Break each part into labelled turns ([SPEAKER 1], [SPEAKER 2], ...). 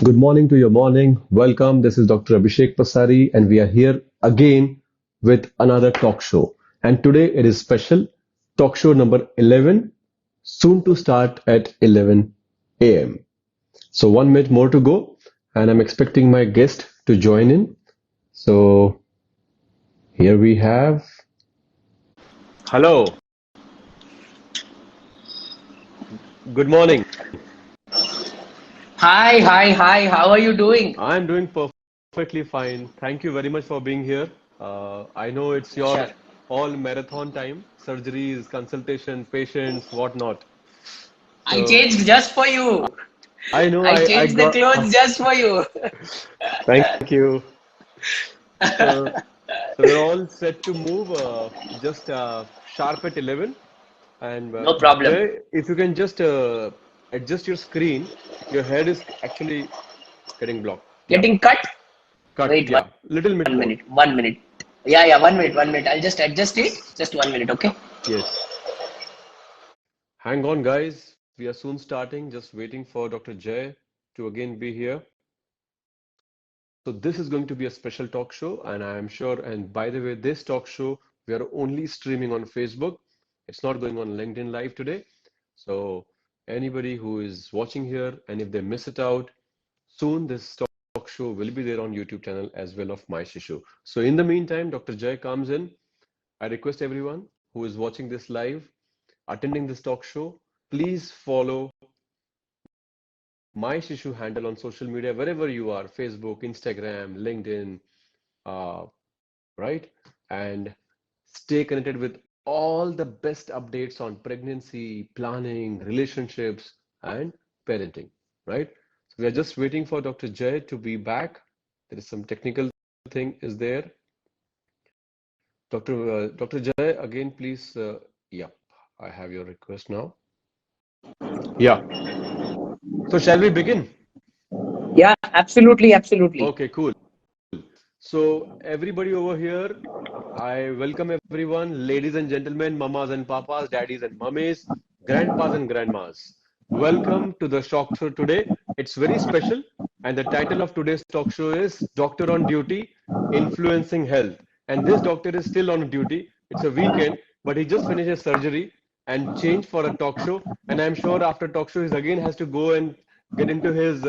[SPEAKER 1] Good morning to your morning. Welcome. This is Dr. Abhishek Pasari, and we are here again with another talk show. And today it is special talk show number 11, soon to start at 11 a.m. So 1 minute more to go, and I'm expecting my guest to join in. So here we have. Hello. Good morning.
[SPEAKER 2] Hi, hi, hi. How are you doing?
[SPEAKER 1] I'm doing perfectly fine. Thank you very much for being here. I know it's your
[SPEAKER 2] Sure.
[SPEAKER 1] all marathon time, surgeries, consultation, patients, whatnot.
[SPEAKER 2] I
[SPEAKER 1] So
[SPEAKER 2] changed just for you.
[SPEAKER 1] I know
[SPEAKER 2] I
[SPEAKER 1] I
[SPEAKER 2] changed the
[SPEAKER 1] got.
[SPEAKER 2] clothes just for you.
[SPEAKER 1] Thank you. So so we're all set to move. Just sharp at 11. And
[SPEAKER 2] No problem.
[SPEAKER 1] Jay, if you can just adjust your screen, your head is actually getting blocked. Yeah,
[SPEAKER 2] Getting cut?
[SPEAKER 1] cut.
[SPEAKER 2] Wait,
[SPEAKER 1] Yeah, little bit
[SPEAKER 2] one
[SPEAKER 1] more.
[SPEAKER 2] minute. 1 minute. Yeah, 1 minute, 1 minute. I'll just adjust it. Just 1 minute, okay?
[SPEAKER 1] Yes. Hang on, guys. We are soon starting. Just waiting for Dr. Jay to again be here. So this is going to be a special talk show, and I am sure. And by the way, this talk show we are only streaming on Facebook. It's not going on LinkedIn Live today. So anybody who is watching here, and if they miss it out, soon this talk show will be there on YouTube channel as well of My Shishu. So in the meantime, Dr. Jay comes in. I request everyone who is watching this live, attending this talk show, please follow my Shishu handle on social media, wherever you are, Facebook, Instagram, LinkedIn, uh, right? And stay connected with all the best updates on pregnancy, planning, relationships, and parenting, right? So we are just waiting for Dr. Jay to be back. There is some technical thing is there. Dr. Jay, again, please. Yeah, I have your request now. Yeah. So shall we begin?
[SPEAKER 2] Yeah, absolutely, absolutely.
[SPEAKER 1] Okay, cool. So everybody over here, I welcome everyone, ladies and gentlemen, mamas and papas, daddies and mummies, grandpas and grandmas. Welcome to the talk show today. It's very special, and the title of today's talk show is Doctor on Duty, Influencing Health. And this doctor is still on duty. It's a weekend, but he just finished his surgery and changed for a talk show. And I'm sure after talk show, he again has to go and get into his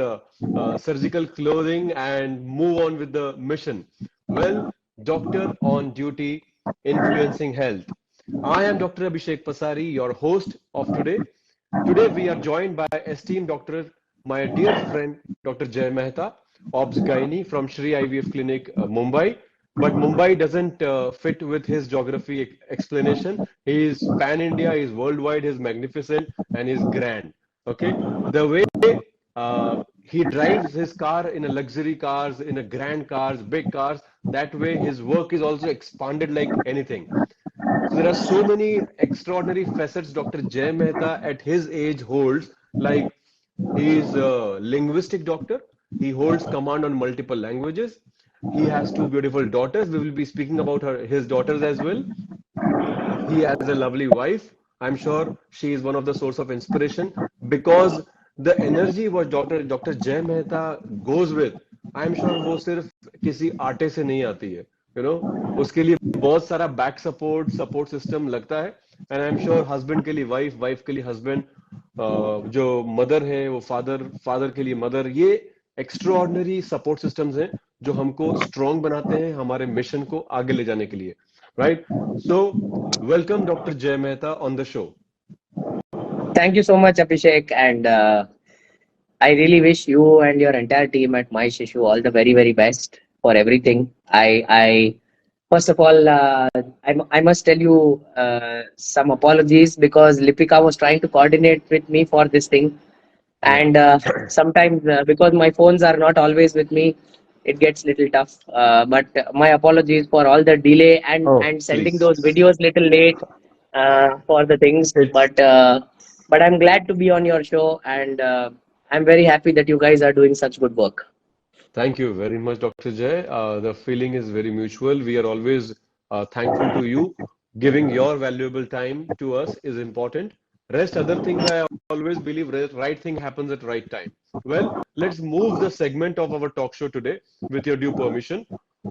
[SPEAKER 1] surgical clothing and move on with the mission. Well, doctor on duty, influencing health. I am Dr. Abhishek Pasari, your host of today. Today we are joined by esteemed doctor, my dear friend, Dr. Jay Mehta, Obs Gynae from Shri IVF Clinic, Mumbai. But Mumbai doesn't fit with his geography explanation. He is pan-India, he is worldwide, he is magnificent, and he is grand. Okay, the way he drives his car in a luxury cars, in a grand cars, big cars. That way, his work is also expanded like anything. So there are so many extraordinary facets Dr. Jay Mehta at his age holds. Like he is a linguistic doctor. He holds command on multiple languages. He has two beautiful daughters. We will be speaking about his daughters as well. He has a lovely wife. I'm sure she is one of the source of inspiration because the energy what Dr. Jay Mehta goes with, I'm sure वो सिर्फ किसी आटे से नहीं आती है, उसके लिए बहुत सारा बैक सपोर्ट सिस्टम लगता है and I am sure husband के लिए वाइफ के लिए हस्बैंड, जो मदर है वो फादर के लिए मदर, ये एक्स्ट्राऑर्डिनरी सपोर्ट सिस्टम्स हैं जो हमको स्ट्रांग बनाते हैं हमारे मिशन को आगे ले जाने के लिए, right? So welcome, Dr. Jay Mehta, on the show.
[SPEAKER 2] Thank you so much, Abhishek. And I really wish you and your entire team at My Shishu all the very, very best for everything. I first of all, I must tell you some apologies because Lipika was trying to coordinate with me for this thing.
[SPEAKER 1] Yeah.
[SPEAKER 2] And sometimes because my phones are not always with me, it gets little tough. But my apologies for all the delay
[SPEAKER 1] Oh,
[SPEAKER 2] and sending
[SPEAKER 1] please.
[SPEAKER 2] those videos little late for the things.
[SPEAKER 1] It's
[SPEAKER 2] But I'm glad to be on your show, and I'm very happy that you guys are doing such good work.
[SPEAKER 1] Thank you very much, Dr. Jay. The feeling is very mutual. We are always thankful to you. Giving your valuable time to us is important. Rest other things, I always believe right thing happens at right time. Well, let's move the segment of our talk show today with your due permission.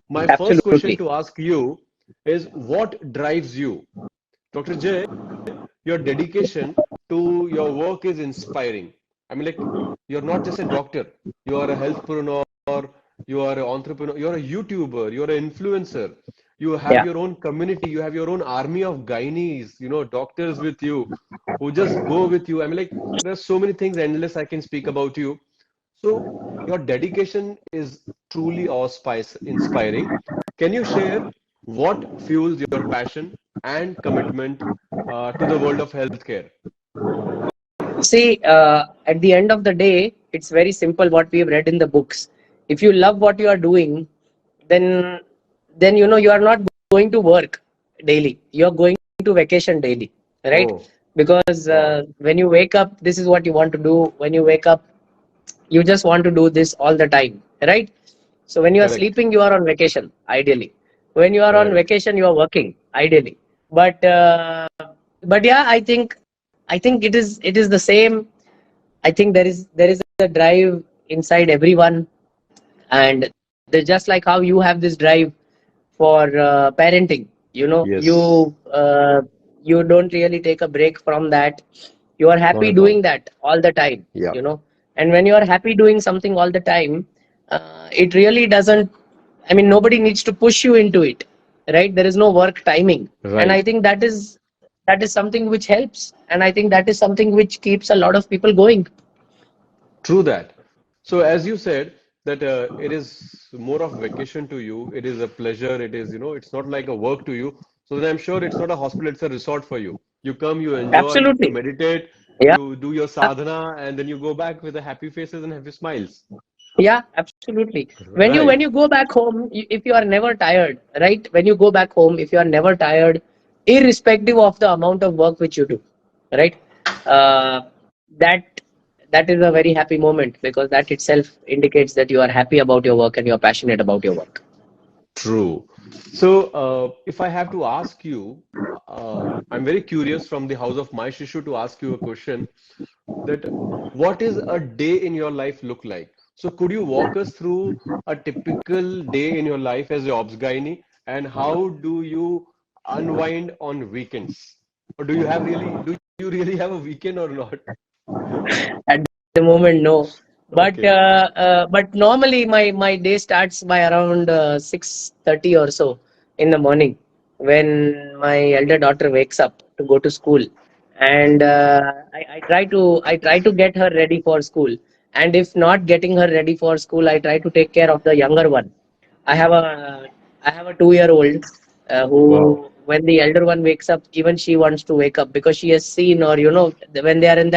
[SPEAKER 1] My first question
[SPEAKER 2] Absolutely.
[SPEAKER 1] to ask you is what drives you? Dr. J, your dedication to your work is inspiring. I mean, like, you're not just a doctor, you are a healthpreneur, you are an entrepreneur, you're a YouTuber, you're an influencer, you have
[SPEAKER 2] Yeah.
[SPEAKER 1] your own community, you have your own army of gynaes, doctors with you who just go with you. I mean, like, there are so many things endless I can speak about you. So, your dedication is truly inspiring. Can you share what fuels your passion and commitment to the world of healthcare?
[SPEAKER 2] See, at the end of the day, it's very simple what we've read in the books. If you love what you are doing, then you are not going to work daily. You are going to vacation daily, right?
[SPEAKER 1] Oh,
[SPEAKER 2] Because
[SPEAKER 1] wow.
[SPEAKER 2] when you wake up, this is what you want to do. When you wake up, you just want to do this all the time, right? So when you are
[SPEAKER 1] Correct.
[SPEAKER 2] sleeping, you are on vacation, ideally. When you are on
[SPEAKER 1] Right.
[SPEAKER 2] vacation, you are working, ideally. But yeah, I think it is the same. I think there is a drive inside everyone, and just like how you have this drive for parenting,
[SPEAKER 1] Yes.
[SPEAKER 2] you don't really take a break from that. You are
[SPEAKER 1] Not
[SPEAKER 2] happy
[SPEAKER 1] at
[SPEAKER 2] doing
[SPEAKER 1] all.
[SPEAKER 2] that all the time,
[SPEAKER 1] Yeah.
[SPEAKER 2] and when you are happy doing something all the time, it really doesn't. I mean, nobody needs to push you into it, right? There is no work timing, and I
[SPEAKER 1] Right.
[SPEAKER 2] think that is something which helps, and I think that is something which keeps a lot of people going.
[SPEAKER 1] True that. So as you said that it is more of vacation to you, it is a pleasure, it is, it's not like a work to you. So then I'm sure it's not a hospital, it's a resort for you. You come, you enjoy, you
[SPEAKER 2] Absolutely.
[SPEAKER 1] meditate,
[SPEAKER 2] Yeah.
[SPEAKER 1] you do your sadhana, and then you go back with a happy faces and happy smiles.
[SPEAKER 2] Yeah, absolutely. When you
[SPEAKER 1] Right.
[SPEAKER 2] go back home, if you are never tired, right? When you go back home, if you are never tired, irrespective of the amount of work which you do, right? Uh, that that is a very happy moment, because that itself indicates that you are happy about your work and you are passionate about your work.
[SPEAKER 1] True. So, if I have to ask you, I'm very curious from the house of my Shishu to ask you a question that what is a day in your life look like? So, could you walk us through a typical day in your life as a obsgyne, and how do you unwind on weekends? Or do you really have a weekend or not?
[SPEAKER 2] At the moment, no.
[SPEAKER 1] Okay,
[SPEAKER 2] But normally my day starts by around 6:30 or so in the morning, when my elder daughter wakes up to go to school, and I try to get her ready for school. And if not getting her ready for school, I try to take care of the younger one. I have a I have a 2-year old,
[SPEAKER 1] wow.
[SPEAKER 2] who, when the elder one wakes up, even she wants to wake up, because she has seen, or when they are in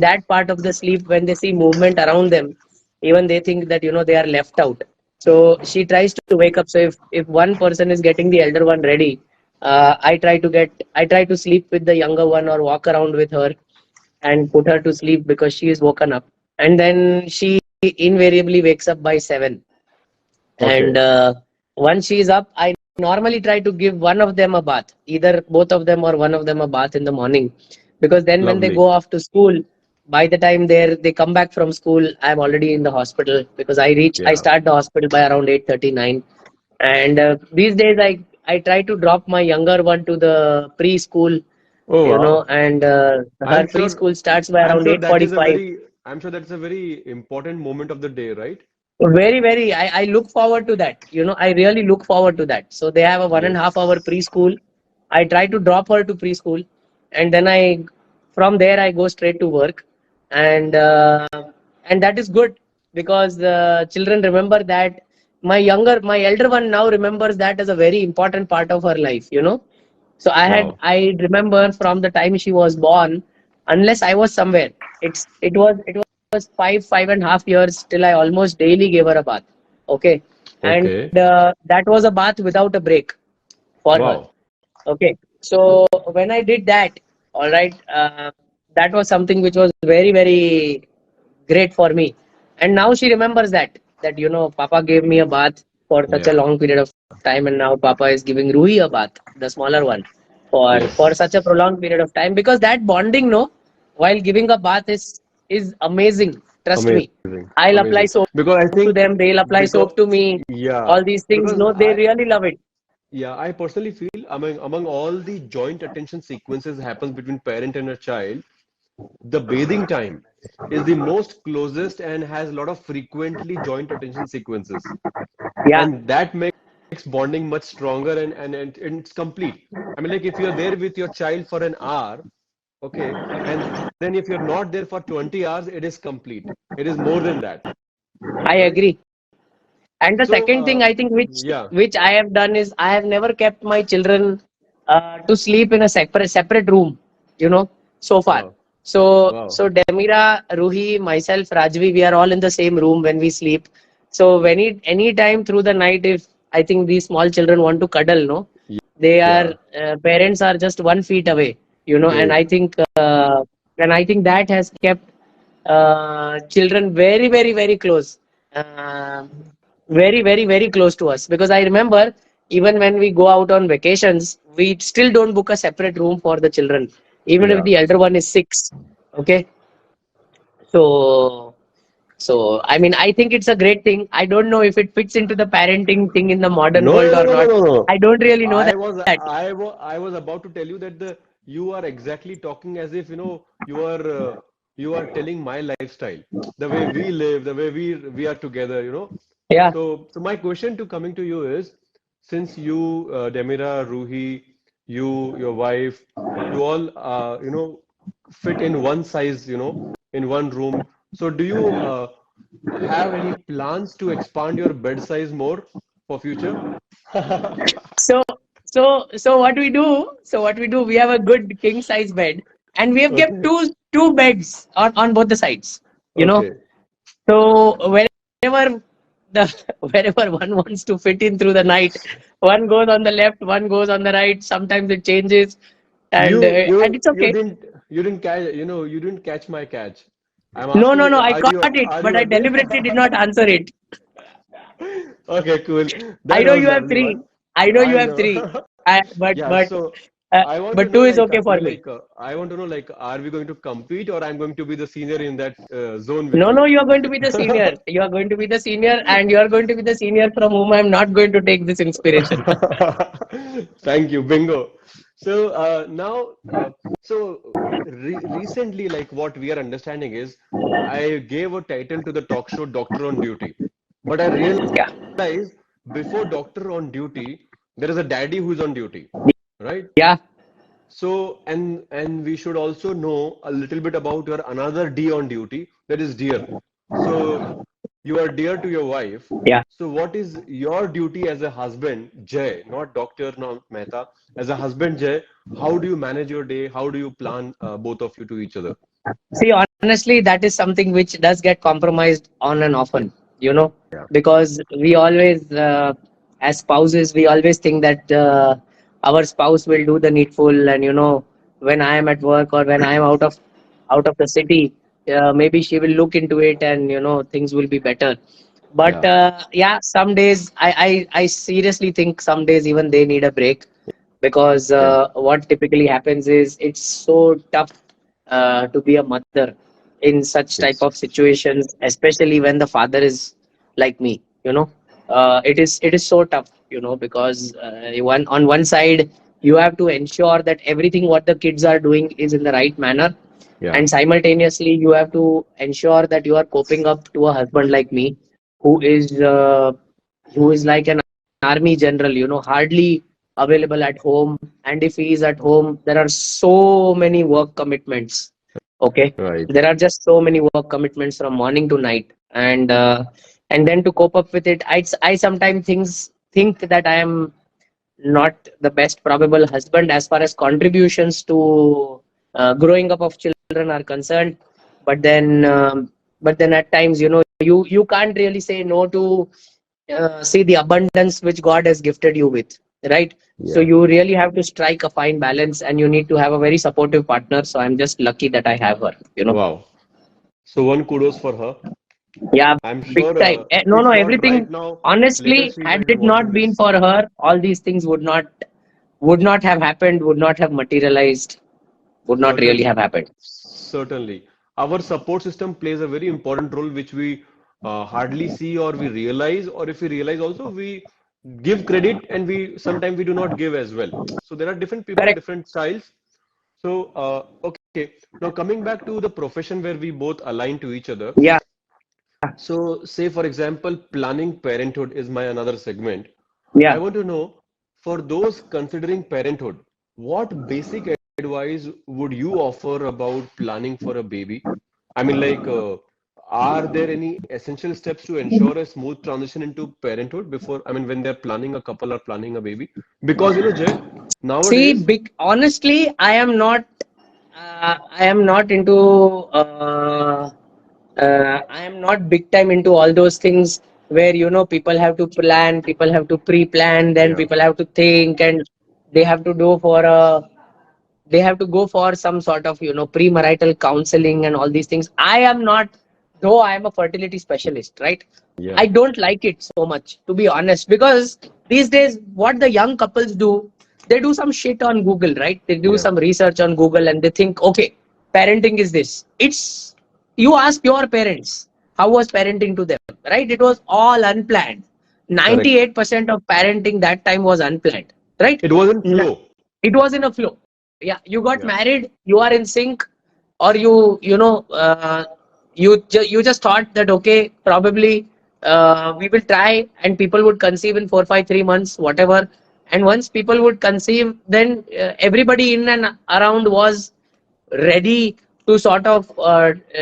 [SPEAKER 2] that part of the sleep, when they see movement around them, even they think that they are left out. So she tries to wake up. So if one person is getting the elder one ready, I try to sleep with the younger one, or walk around with her and put her to sleep, because she is woken up, and then she invariably wakes up by 7. And
[SPEAKER 1] Okay,
[SPEAKER 2] once she is up, I normally try to give one of them a bath, either both of them or one of them a bath in the morning, because then when they go
[SPEAKER 1] lovely.
[SPEAKER 2] off to school, by the time they come back from school, I'm already in the hospital, because I
[SPEAKER 1] Yeah.
[SPEAKER 2] start the hospital by around 8:39. And these days I try to drop my younger one to the preschool,
[SPEAKER 1] Oh, wow.
[SPEAKER 2] and
[SPEAKER 1] I'm
[SPEAKER 2] her
[SPEAKER 1] sure,
[SPEAKER 2] preschool starts by
[SPEAKER 1] I'm
[SPEAKER 2] around
[SPEAKER 1] sure that is a
[SPEAKER 2] 8:45.
[SPEAKER 1] very, I'm sure that's a very important moment of the day, right?
[SPEAKER 2] Very, very. I look forward to that. I really look forward to that. So they have a 1.5 hour
[SPEAKER 1] Yes.
[SPEAKER 2] preschool. I try to drop her to preschool, and then from there I go straight to work, and that is good, because the children remember that. My elder one now remembers that as a very important part of her life. So
[SPEAKER 1] Wow.
[SPEAKER 2] I remember from the time she was born, unless I was somewhere, it was 5.5 years till I almost daily gave her a bath. Okay. And
[SPEAKER 1] Okay.
[SPEAKER 2] that was a bath without a break for her.
[SPEAKER 1] Wow.
[SPEAKER 2] Okay. So when I did that, all right, that was something which was very, very great for me. And now she remembers that Papa gave me a bath for such a
[SPEAKER 1] Yeah.
[SPEAKER 2] long period of time, and now Papa is giving Ruhi a bath, the smaller one. for
[SPEAKER 1] Yes.
[SPEAKER 2] such a prolonged period of time, because that bonding, no, while giving a bath is amazing. Trust me.
[SPEAKER 1] Amazing.
[SPEAKER 2] I'll apply
[SPEAKER 1] Amazing.
[SPEAKER 2] soap
[SPEAKER 1] Because I
[SPEAKER 2] to
[SPEAKER 1] think
[SPEAKER 2] them. They'll apply
[SPEAKER 1] because
[SPEAKER 2] soap to me.
[SPEAKER 1] yeah,
[SPEAKER 2] All these things,
[SPEAKER 1] because
[SPEAKER 2] no, they really love it.
[SPEAKER 1] I personally feel among all the joint attention sequences happens between parent and a child, the bathing time is the most closest and has a lot of frequently joint attention sequences.
[SPEAKER 2] Yeah,
[SPEAKER 1] And that makes bonding much stronger and it's complete. I mean, like if you're there with your child for an hour, okay, and then if you're not there for 20 hours, it is complete. It is more than that,
[SPEAKER 2] I
[SPEAKER 1] right?
[SPEAKER 2] agree. And the
[SPEAKER 1] So,
[SPEAKER 2] second thing I think
[SPEAKER 1] yeah,
[SPEAKER 2] which I have done is I have never kept my children to sleep in a separate room, you know, so far.
[SPEAKER 1] wow,
[SPEAKER 2] So
[SPEAKER 1] wow,
[SPEAKER 2] Demira, Ruhi, myself, Rajvi, we are all in the same room when we sleep. So when any time through the night, if I think these small children want to cuddle, no, they are
[SPEAKER 1] yeah,
[SPEAKER 2] parents are just 1 feet away, you know,
[SPEAKER 1] hey,
[SPEAKER 2] and I think that has kept children very close. Uh, very close to us, because I remember even when we go out on vacations, we still don't book a separate room for the children, even if
[SPEAKER 1] yeah.
[SPEAKER 2] the elder one is 6. Okay, so I mean, I think it's a great thing. I don't know if it fits into the parenting thing in the modern
[SPEAKER 1] No,
[SPEAKER 2] world
[SPEAKER 1] no,
[SPEAKER 2] or
[SPEAKER 1] no, no,
[SPEAKER 2] not.
[SPEAKER 1] no, no.
[SPEAKER 2] I don't really know that.
[SPEAKER 1] I was about to tell you that the you are exactly talking as if you are telling my lifestyle, the way we live, the way we are together, you know.
[SPEAKER 2] Yeah.
[SPEAKER 1] So my question to coming to you is, since you, Demira, Ruhi, you, your wife, you all, fit in one size, in one room. So do you have any plans to expand your bed size more for future?
[SPEAKER 2] So what we do, we have a good king size bed, and we have kept
[SPEAKER 1] Okay.
[SPEAKER 2] two beds on both the sides. You know,
[SPEAKER 1] Okay.
[SPEAKER 2] so wherever the wherever one wants to fit in through the night, one goes on the left, one goes on the right. Sometimes it changes,
[SPEAKER 1] You
[SPEAKER 2] and
[SPEAKER 1] you
[SPEAKER 2] it's
[SPEAKER 1] you
[SPEAKER 2] okay.
[SPEAKER 1] didn't you didn't catch you didn't catch my catch. I'm
[SPEAKER 2] No,
[SPEAKER 1] asking,
[SPEAKER 2] no, I caught it,
[SPEAKER 1] are
[SPEAKER 2] but
[SPEAKER 1] you
[SPEAKER 2] I
[SPEAKER 1] agree?
[SPEAKER 2] deliberately did not answer it.
[SPEAKER 1] Okay, cool.
[SPEAKER 2] I
[SPEAKER 1] That
[SPEAKER 2] know
[SPEAKER 1] was
[SPEAKER 2] you
[SPEAKER 1] the
[SPEAKER 2] have
[SPEAKER 1] only
[SPEAKER 2] three.
[SPEAKER 1] one.
[SPEAKER 2] I know you
[SPEAKER 1] I
[SPEAKER 2] have
[SPEAKER 1] know.
[SPEAKER 2] three.
[SPEAKER 1] Yeah, so I want to
[SPEAKER 2] But
[SPEAKER 1] know
[SPEAKER 2] two is
[SPEAKER 1] like
[SPEAKER 2] okay for me.
[SPEAKER 1] I want to know like are we going to compete or I'm going to be the senior in that zone with
[SPEAKER 2] No,
[SPEAKER 1] you?
[SPEAKER 2] no, you are going to be the senior. You are going to be the senior, and you are going to be the senior from whom I am not going to take this inspiration.
[SPEAKER 1] Thank you, bingo. So now, so recently, like what we are understanding is, I gave a title to the talk show "Doctor on Duty," but I
[SPEAKER 2] Yeah.
[SPEAKER 1] realized before Doctor on Duty, there is a daddy who is on duty, right?
[SPEAKER 2] Yeah.
[SPEAKER 1] So, and we should also know a little bit about your another D on duty, that is dear. So you are dear to your wife.
[SPEAKER 2] Yeah.
[SPEAKER 1] So what is your duty as a husband, Jay, not Doctor, not Mehta, as a husband, Jay? How do you manage your day? How do you plan both of you to each other?
[SPEAKER 2] See, honestly, that is something which does get compromised on and often, you know,
[SPEAKER 1] Yeah.
[SPEAKER 2] because we always, as spouses, we always think that our spouse will do the needful, and when I am at work or when I am out of the city, maybe she will look into it, and things will be better. But
[SPEAKER 1] Yeah.
[SPEAKER 2] yeah, some days I seriously think some days even they need a break, because
[SPEAKER 1] Yeah.
[SPEAKER 2] what typically happens is it's so tough to be a mother in such type
[SPEAKER 1] Yes.
[SPEAKER 2] of situations, especially when the father is like me. It is so tough, because on one side you have to ensure that everything what the kids are doing is in the right manner,
[SPEAKER 1] Yeah.
[SPEAKER 2] and simultaneously you have to ensure that you are coping up to a husband like me, who is uh, who is like an army general, hardly available at home, and if he is at home, there are so many work commitments. Okay,
[SPEAKER 1] Right.
[SPEAKER 2] there are just so many work commitments from morning to night, and then to cope up with it, I sometimes think that I am not the best probable husband as far as contributions to growing up of children are concerned. But then um, but then at times, you can't really say no to see the abundance which God has gifted you with, right? So
[SPEAKER 1] Yeah.
[SPEAKER 2] you really have to strike a fine balance, and you need to have a very supportive partner. So I'm just lucky that I have her.
[SPEAKER 1] Wow. So one kudos for her.
[SPEAKER 2] Yeah,
[SPEAKER 1] I'm
[SPEAKER 2] big
[SPEAKER 1] sure
[SPEAKER 2] time. No,
[SPEAKER 1] if not
[SPEAKER 2] everything.
[SPEAKER 1] right now, later
[SPEAKER 2] Honestly,
[SPEAKER 1] she
[SPEAKER 2] had
[SPEAKER 1] will
[SPEAKER 2] it
[SPEAKER 1] want to
[SPEAKER 2] not been
[SPEAKER 1] miss.
[SPEAKER 2] for her, all these things would not would not have happened, would not have materialized, would not really
[SPEAKER 1] Certainly,
[SPEAKER 2] have happened.
[SPEAKER 1] certainly. Our support system plays a very important role, which we hardly see or we realize, or if we realize also, we give credit and we sometimes we do not give as well. So there are different people,
[SPEAKER 2] Correct.
[SPEAKER 1] different styles. So, okay. Now coming back to the profession where we both align to each other.
[SPEAKER 2] Yeah.
[SPEAKER 1] So, say for example, planning parenthood is my another segment. I
[SPEAKER 2] Yeah.
[SPEAKER 1] want to know, for those considering parenthood, what basic advice would you offer about planning for a baby? I mean, like, are there any essential steps to ensure a smooth transition into parenthood before, I mean, when they're planning a couple or planning a baby? Because, Jay,
[SPEAKER 2] See,
[SPEAKER 1] nowadays,
[SPEAKER 2] big honestly, I am not into I am not big time into all those things where people have to plan, people have to pre-plan, then
[SPEAKER 1] yeah,
[SPEAKER 2] people have to think, and they have to do for a they have to go for some sort of premarital counseling and all these things. I am not, though I am a fertility specialist, right?
[SPEAKER 1] yeah,
[SPEAKER 2] I don't like it so much, to be honest, because these days what the young couples do, they do some shit on Google, right? They do
[SPEAKER 1] yeah,
[SPEAKER 2] some research on Google and they think, okay, parenting is this. It's You ask your parents how was parenting to them, right? It was all unplanned.
[SPEAKER 1] correct.
[SPEAKER 2] 98% of parenting that time was unplanned, right?
[SPEAKER 1] It wasn't flow.
[SPEAKER 2] It was in a flow. Yeah, you got
[SPEAKER 1] Yeah,
[SPEAKER 2] married, you are in sync, or you just thought that okay, probably we will try, and people would conceive in 4 5 3 months, whatever. And once people would conceive, then everybody in and around was ready to sort of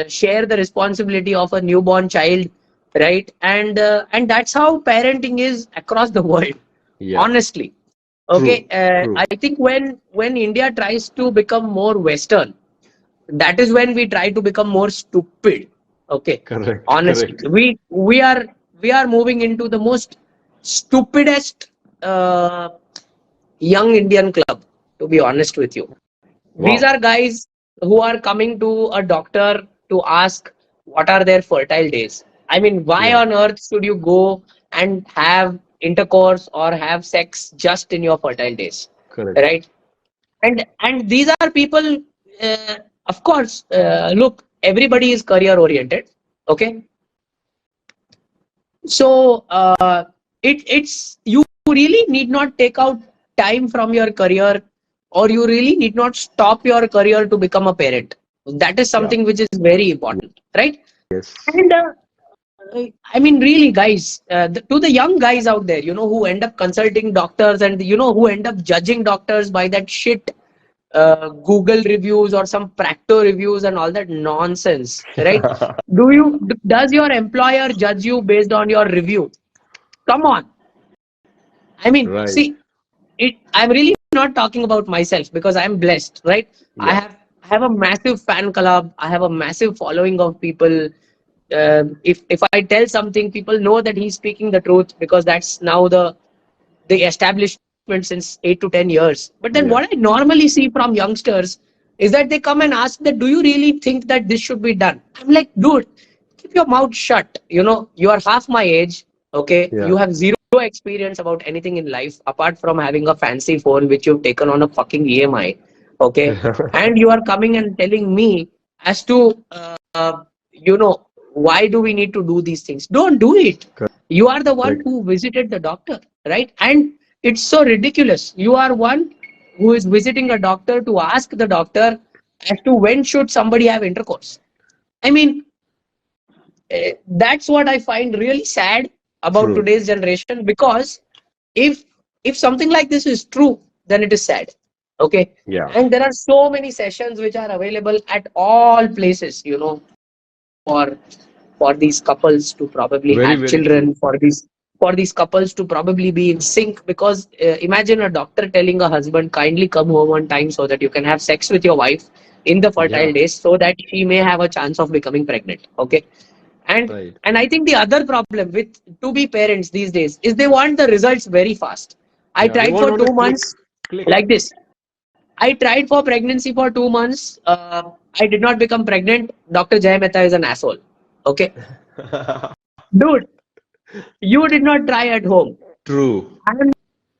[SPEAKER 2] share the responsibility of a newborn child, right? And that's how parenting is across the world,
[SPEAKER 1] yeah,
[SPEAKER 2] honestly. Okay,
[SPEAKER 1] true, true.
[SPEAKER 2] I think when India tries to become more Western, that is when we try to become more stupid. Okay,
[SPEAKER 1] Correct,
[SPEAKER 2] honestly,
[SPEAKER 1] correct.
[SPEAKER 2] we are moving into the most stupidest young Indian club. To be honest with you, these
[SPEAKER 1] Wow.
[SPEAKER 2] are guys who are coming to a doctor to ask what are their fertile days. I mean, why
[SPEAKER 1] Yeah,
[SPEAKER 2] on earth should you go and have intercourse or have sex just in your fertile days,
[SPEAKER 1] correct.
[SPEAKER 2] right? And these are people. Uh, of course, look, everybody is career oriented. Okay, so it's you really need not take out time from your career, or you really need not stop your career to become a parent. That is
[SPEAKER 1] Yeah.
[SPEAKER 2] something which is very important, right?
[SPEAKER 1] Yes.
[SPEAKER 2] And I mean, really, guys, to the young guys out there, who end up consulting doctors, and who end up judging doctors by that shit Google reviews or some Practo reviews and all that nonsense, right? Does your employer judge you based on your review? Come on. I mean,
[SPEAKER 1] Right.
[SPEAKER 2] see, I'm really not talking about myself because I'm blessed, right? I
[SPEAKER 1] Yeah.
[SPEAKER 2] have I have a massive fan club. I have a massive following of people. If I tell something, people know that he's speaking the truth because that's now the establishment since 8 to 10 years. But then what I
[SPEAKER 1] Yeah.
[SPEAKER 2] normally see from youngsters is that they come and ask that, do you really think that this should be done? I'm like, dude, keep your mouth shut. You are half my age. Okay, you
[SPEAKER 1] Yeah.
[SPEAKER 2] have zero experience about anything in life apart from having a fancy phone which you've taken on a fucking EMI. Okay, and you are coming and telling me as to why do we need to do these things? Don't do it. You are the one
[SPEAKER 1] Correct.
[SPEAKER 2] who visited the doctor, right? And it's so ridiculous. You are one who is visiting a doctor to ask the doctor as to when should somebody have intercourse. I mean, that's what I find really sad about
[SPEAKER 1] True.
[SPEAKER 2] today's generation, because if if something like this is true, then it is sad. Okay,
[SPEAKER 1] Yeah.
[SPEAKER 2] and there are so many sessions which are available at all places, for these couples to probably
[SPEAKER 1] Very,
[SPEAKER 2] have
[SPEAKER 1] very true.
[SPEAKER 2] children, for these couples to probably be in sync. Because imagine a doctor telling a husband, kindly come home on time so that you can have sex with your wife in the fertile
[SPEAKER 1] Yeah.
[SPEAKER 2] days so that she may have a chance of becoming pregnant. Okay, and
[SPEAKER 1] Right.
[SPEAKER 2] and I think the other problem with to be parents these days is they want the results very fast. I
[SPEAKER 1] Yeah. They
[SPEAKER 2] tried
[SPEAKER 1] want
[SPEAKER 2] for
[SPEAKER 1] on a
[SPEAKER 2] two
[SPEAKER 1] click.
[SPEAKER 2] months
[SPEAKER 1] Click.
[SPEAKER 2] like this. I tried for pregnancy for 2 months. I did not become pregnant. Dr. Jay Mehta is an asshole. Okay, dude, you did not try at home.
[SPEAKER 1] True.
[SPEAKER 2] I am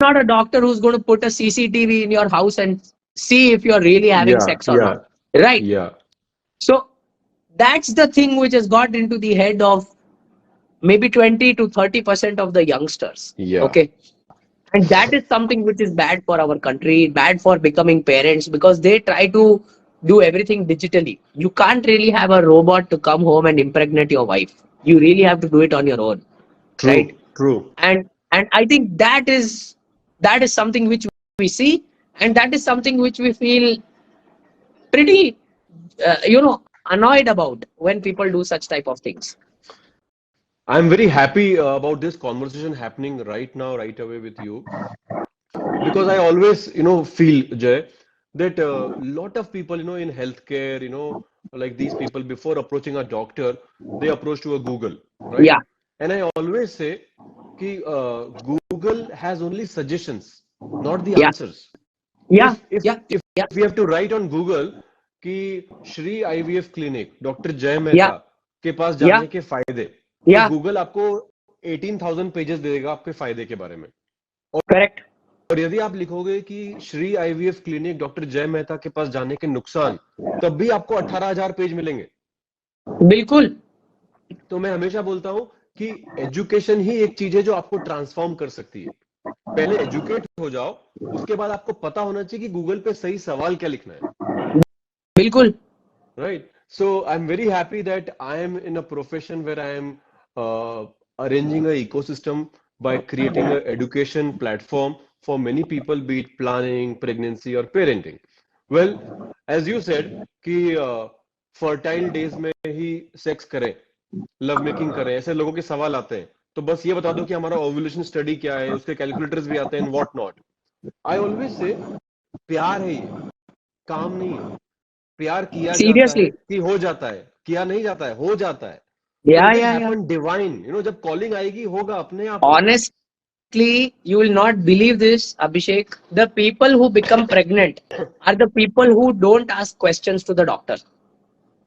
[SPEAKER 2] not a doctor who's going to put a CCTV in your house and see if you're really having
[SPEAKER 1] Yeah,
[SPEAKER 2] sex or
[SPEAKER 1] yeah,
[SPEAKER 2] not. Right.
[SPEAKER 1] yeah,
[SPEAKER 2] So that's the thing which has got into the head of maybe 20 to 30% of the youngsters.
[SPEAKER 1] yeah.
[SPEAKER 2] Okay. And that is something which is bad for our country, bad for becoming parents, because they try to do everything digitally. You can't really have a robot to come home and impregnate your wife. You really have to do it on your own, right?
[SPEAKER 1] True, true.
[SPEAKER 2] And I think that is something which we see, and that is something which we feel pretty annoyed about when people do such type of things.
[SPEAKER 1] I'm very happy about this conversation happening right now, right away with you, because I always, feel, Jay, that a lot of people, in healthcare, like these people, before approaching a doctor, they approach to a Google, right?
[SPEAKER 2] Yeah,
[SPEAKER 1] And I always say, कि, Google has only suggestions, not the
[SPEAKER 2] yeah,
[SPEAKER 1] answers.
[SPEAKER 2] yeah,
[SPEAKER 1] If
[SPEAKER 2] yeah,
[SPEAKER 1] if
[SPEAKER 2] yeah,
[SPEAKER 1] we have to write on Google कि Shri IVF clinic doctor जय
[SPEAKER 2] yeah,
[SPEAKER 1] Mehta के पास
[SPEAKER 2] yeah,
[SPEAKER 1] जाने के फायदे, तो
[SPEAKER 2] yeah,
[SPEAKER 1] Google आपको 18,000 pages दे देगा आपके फायदे के बारे में।
[SPEAKER 2] correct.
[SPEAKER 1] और यदि आप लिखोगे कि श्री आईवीएफ क्लिनिक डॉक्टर जय मेहता के पास जाने के नुकसान, तब भी आपको 18,000 पेज मिलेंगे।
[SPEAKER 2] बिल्कुल।
[SPEAKER 1] तो मैं हमेशा बोलता हूं कि एजुकेशन ही एक चीज है जो आपको ट्रांसफॉर्म कर सकती है। पहले एजुकेट हो जाओ, उसके बाद आपको पता होना चाहिए कि गूगल पे सही सवाल क्या लिखना है।
[SPEAKER 2] बिल्कुल।
[SPEAKER 1] Right. So I'm very happy that I am in a profession where I am arranging an ecosystem by creating an education platform for many people, be it planning, pregnancy, or parenting. Well, as you said कि fertile days में ही sex करें, love making करें, ऐसे लोगों के सवाल आते हैं। तो बस ये बता दो कि हमारा ओव्यूलेशन स्टडी क्या है, उसके कैलकुलेटर्स भी आते हैं, what not. I always say प्यार है, ये काम नहीं है। प्यार किया जाता है
[SPEAKER 2] Seriously.
[SPEAKER 1] कि हो जाता है, किया नहीं जाता है, हो जाता है। तो
[SPEAKER 2] Yeah,
[SPEAKER 1] it is
[SPEAKER 2] yeah, yeah.
[SPEAKER 1] Happen divine, जब कॉलिंग आएगी होगा, अपने आप होगा।
[SPEAKER 2] Honestly, you will not believe this, Abhishek. The people who become pregnant are the people who don't ask questions to the doctor.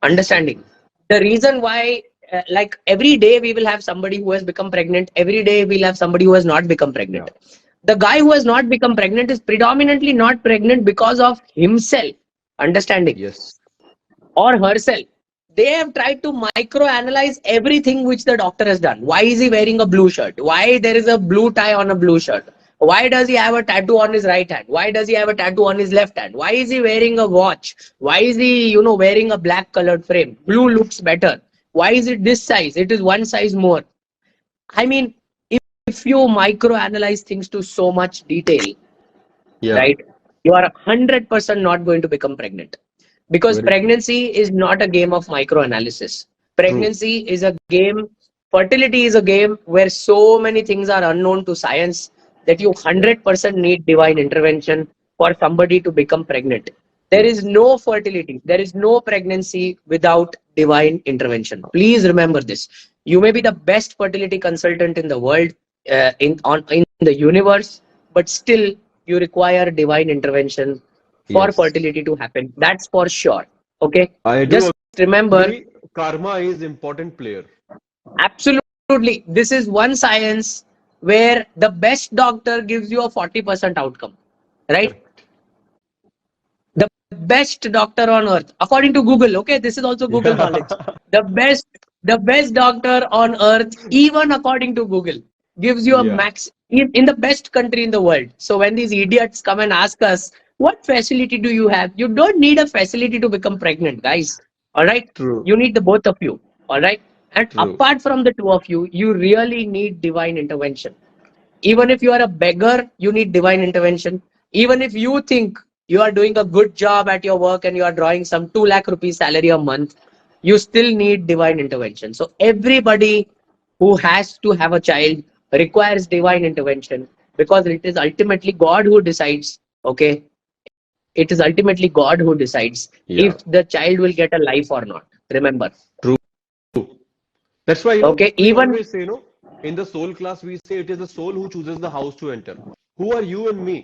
[SPEAKER 2] Understanding. The reason why, like every day we will have somebody who has become pregnant, every day we'll have somebody who has not become
[SPEAKER 1] Yeah.
[SPEAKER 2] pregnant. The guy who has not become pregnant is predominantly not pregnant because of himself. Understanding.
[SPEAKER 1] Yes.
[SPEAKER 2] Or herself. They have tried to micro-analyze everything which the doctor has done. Why is he wearing a blue shirt? Why there is a blue tie on a blue shirt? Why does he have a tattoo on his right hand? Why does he have a tattoo on his left hand? Why is he wearing a watch? Why is he, wearing a black colored frame? Blue looks better. Why is it this size? It is one size more. I mean, if you micro-analyze things to so much detail,
[SPEAKER 1] Yeah.
[SPEAKER 2] right, you are 100% not going to become pregnant. Because
[SPEAKER 1] Very true.
[SPEAKER 2] pregnancy is not a game of micro-analysis.
[SPEAKER 1] True.
[SPEAKER 2] Pregnancy is a game, fertility is a game where so many things are unknown to science that you
[SPEAKER 1] Yeah.
[SPEAKER 2] 100% need divine intervention for somebody to become pregnant. There is
[SPEAKER 1] Yes.
[SPEAKER 2] no fertility, there is no pregnancy without divine intervention. Please remember this. You may be the best fertility consultant in the world, in the universe, but still you require divine intervention for
[SPEAKER 1] Yes.
[SPEAKER 2] fertility to happen. That's for sure. Okay.
[SPEAKER 1] I do
[SPEAKER 2] Just remember,
[SPEAKER 1] agree. Karma is important player.
[SPEAKER 2] absolutely, this is one science where the best doctor gives you a 40% outcome, right?
[SPEAKER 1] Correct.
[SPEAKER 2] The best doctor on earth, according to Google. Okay, this is also Google knowledge.
[SPEAKER 1] Yeah.
[SPEAKER 2] The best doctor on earth, even according to Google, gives you a
[SPEAKER 1] Yeah.
[SPEAKER 2] max in the best country in the world. So when these idiots come and ask us, what facility do you have? You don't need a facility to become pregnant, guys. All right,
[SPEAKER 1] True.
[SPEAKER 2] you need the both of you. All right, and
[SPEAKER 1] True.
[SPEAKER 2] apart from the two of you, you really need divine intervention. Even if you are a beggar, you need divine intervention. Even if you think you are doing a good job at your work and you are drawing some 2 lakh rupees salary a month, you still need divine intervention. So everybody who has to have a child requires divine intervention, because it is ultimately God who decides. Okay, it is ultimately God who decides
[SPEAKER 1] Yeah.
[SPEAKER 2] if the child will get a life or not. Remember.
[SPEAKER 1] True. That's why,
[SPEAKER 2] Okay,
[SPEAKER 1] we
[SPEAKER 2] even
[SPEAKER 1] always say, in the soul class, we say it is the soul who chooses the house to enter. Who are you and me?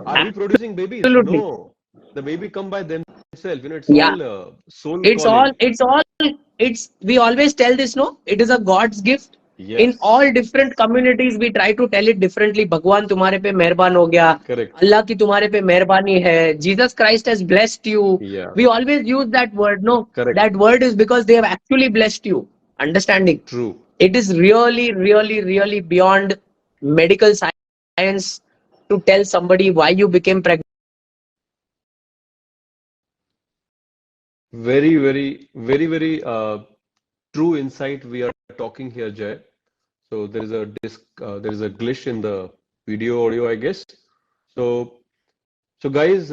[SPEAKER 1] Are we producing babies?
[SPEAKER 2] absolutely.
[SPEAKER 1] No. The baby come by themselves. It's
[SPEAKER 2] Yeah.
[SPEAKER 1] all soul
[SPEAKER 2] It's
[SPEAKER 1] calling.
[SPEAKER 2] all, it's all, it's, we always tell this, no? It is a God's gift. In all
[SPEAKER 1] Yes.
[SPEAKER 2] different communities, we try to tell it differently. Bhagwan tumhare pe meherban ho gaya.
[SPEAKER 1] Correct.
[SPEAKER 2] Allah ki tumhare pe meherbani hai. Jesus Christ has blessed you.
[SPEAKER 1] Yeah.
[SPEAKER 2] We always use that word. No,
[SPEAKER 1] Correct.
[SPEAKER 2] that word is because they have actually blessed you. Understanding.
[SPEAKER 1] True.
[SPEAKER 2] It is really, really, really beyond medical science to tell somebody why you became pregnant.
[SPEAKER 1] Very, very, very, very true insight we are talking here, Jay. So there is a glitch in the video audio, I guess. So, so guys,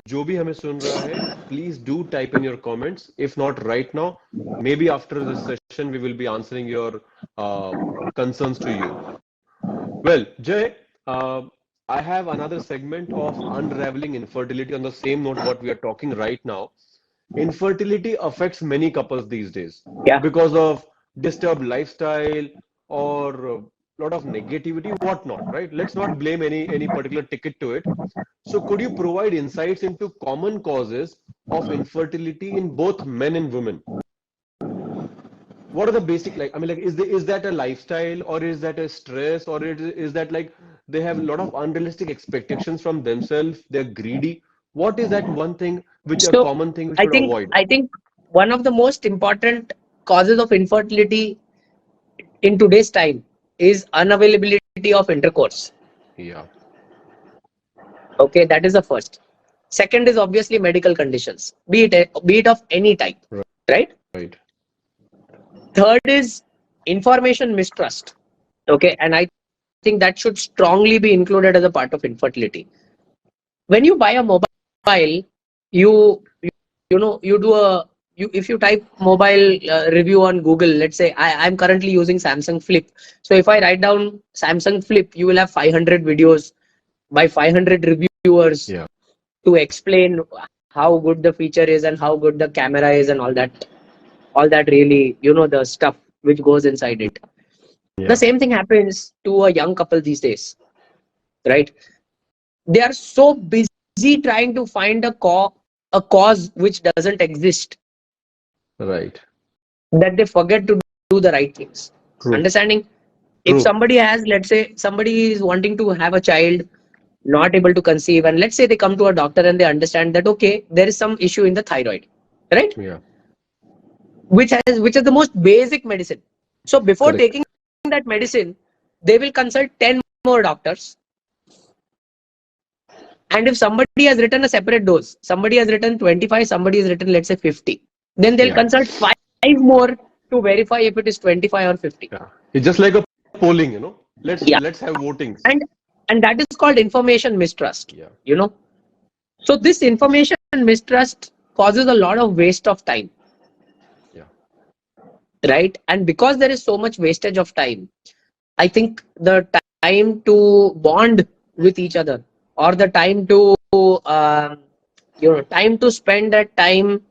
[SPEAKER 1] जो भी हमें सुन रहा है, please do type in your comments. If not right now, maybe after this session we will be answering your uh, concerns to you. Well, Jay, I have another segment of unraveling infertility on the same note what we are talking right now. Infertility affects many couples these days
[SPEAKER 2] Yeah.
[SPEAKER 1] because of disturbed lifestyle or a lot of negativity, whatnot, right? Let's not blame any particular ticket to it. So, could you provide insights into common causes of infertility in both men and women? What are the basic like? I mean, like, is that a lifestyle or is that a stress or is that like they have a lot of unrealistic expectations from themselves? They're greedy. What is that one thing which a
[SPEAKER 2] So
[SPEAKER 1] common thing we
[SPEAKER 2] I
[SPEAKER 1] should
[SPEAKER 2] think
[SPEAKER 1] avoid?
[SPEAKER 2] I think one of the most important causes of infertility in today's time is unavailability of intercourse.
[SPEAKER 1] Yeah,
[SPEAKER 2] Okay, that is the first. Second is obviously medical conditions, be it of any type, right?
[SPEAKER 1] right.
[SPEAKER 2] Third is information mistrust. Okay, and I think that should strongly be included as a part of infertility. When you buy a mobile, you you do a you if you type mobile review on Google, let's say I'm currently using Samsung Flip. So if I write down Samsung Flip, you will have 500 videos by 500 reviewers
[SPEAKER 1] Yeah,
[SPEAKER 2] to explain how good the feature is and how good the camera is and all that really the stuff which goes inside it. The
[SPEAKER 1] yeah,
[SPEAKER 2] same thing happens to a young couple these days, right? They are so busy trying to find a cause which doesn't exist
[SPEAKER 1] right.
[SPEAKER 2] that they forget to do the right things.
[SPEAKER 1] True,
[SPEAKER 2] Understanding? If
[SPEAKER 1] true.
[SPEAKER 2] somebody has, let's say somebody is wanting to have a child, not able to conceive, and let's say they come to a doctor and they understand that okay, there is some issue in the thyroid, right?
[SPEAKER 1] Yeah,
[SPEAKER 2] Which is the most basic medicine. So before taking
[SPEAKER 1] correct.
[SPEAKER 2] that medicine, they will consult 10 more doctors. And if somebody has written a separate dose, somebody has written 25, somebody has written, let's say, 50, then they'll
[SPEAKER 1] Yeah,
[SPEAKER 2] consult five more to verify if it is 25 or 50.
[SPEAKER 1] yeah. It's just like a polling,
[SPEAKER 2] Yeah.
[SPEAKER 1] Let's have votings.
[SPEAKER 2] And and that is called information mistrust.
[SPEAKER 1] Yeah,
[SPEAKER 2] You know. So this information mistrust causes a lot of waste of time,
[SPEAKER 1] yeah,
[SPEAKER 2] right? And because there is so much wastage of time, I think the time to bond with each other or the time to time to spend that time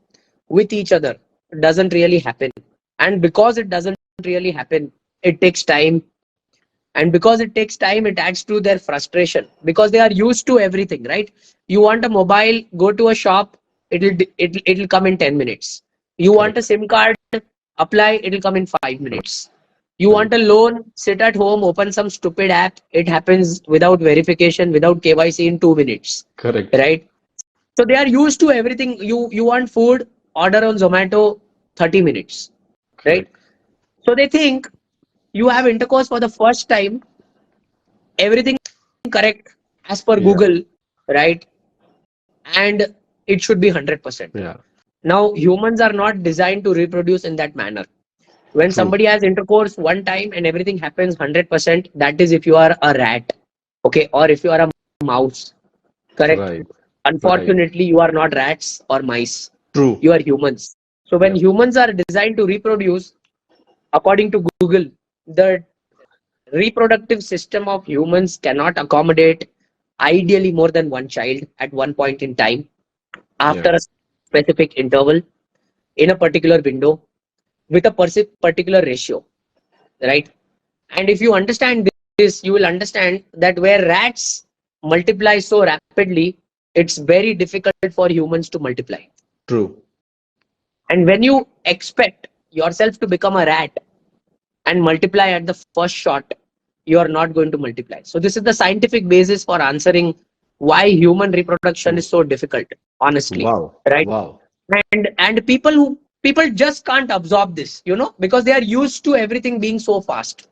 [SPEAKER 2] with each other doesn't really happen. And because it doesn't really happen, it takes time. And because it takes time, it adds to their frustration because they are used to everything, right? You want a mobile, go to a shop, it'll come in 10 minutes. You want a
[SPEAKER 1] correct,
[SPEAKER 2] SIM card, apply, it'll come in 5 minutes. You want
[SPEAKER 1] right,
[SPEAKER 2] a loan, sit at home, open some stupid app, it happens without verification, without KYC in 2 minutes,
[SPEAKER 1] correct,
[SPEAKER 2] right? So they are used to everything. You want food, order on Zomato, 30 minutes, right?
[SPEAKER 1] correct.
[SPEAKER 2] So they think you have intercourse for the first time, everything correct as per
[SPEAKER 1] Yeah,
[SPEAKER 2] Google, right? And it should be 100%.
[SPEAKER 1] yeah,
[SPEAKER 2] Now, humans are not designed to reproduce in that manner. When
[SPEAKER 1] true.
[SPEAKER 2] somebody has intercourse one time and everything happens 100%, that is if you are a rat, okay, or if you are a mouse, correct?
[SPEAKER 1] Right, right.
[SPEAKER 2] Unfortunately, you are not rats or mice,
[SPEAKER 1] True.
[SPEAKER 2] you are humans. So, when
[SPEAKER 1] Yeah,
[SPEAKER 2] humans are designed to reproduce, according to Google, the reproductive system of humans cannot accommodate ideally more than one child at one point in time after
[SPEAKER 1] yeah,
[SPEAKER 2] a specific interval in a particular window with a particular ratio, right? And if you understand this, you will understand that where rats multiply so rapidly, it's very difficult for humans to multiply.
[SPEAKER 1] true.
[SPEAKER 2] And when you expect yourself to become a rat, and multiply at the first shot, you are not going to multiply. So this is the scientific basis for answering why human reproduction is
[SPEAKER 1] True.
[SPEAKER 2] so difficult, honestly,
[SPEAKER 1] Wow.
[SPEAKER 2] right?
[SPEAKER 1] Wow.
[SPEAKER 2] And people just can't absorb this, because they are used to everything being so fast.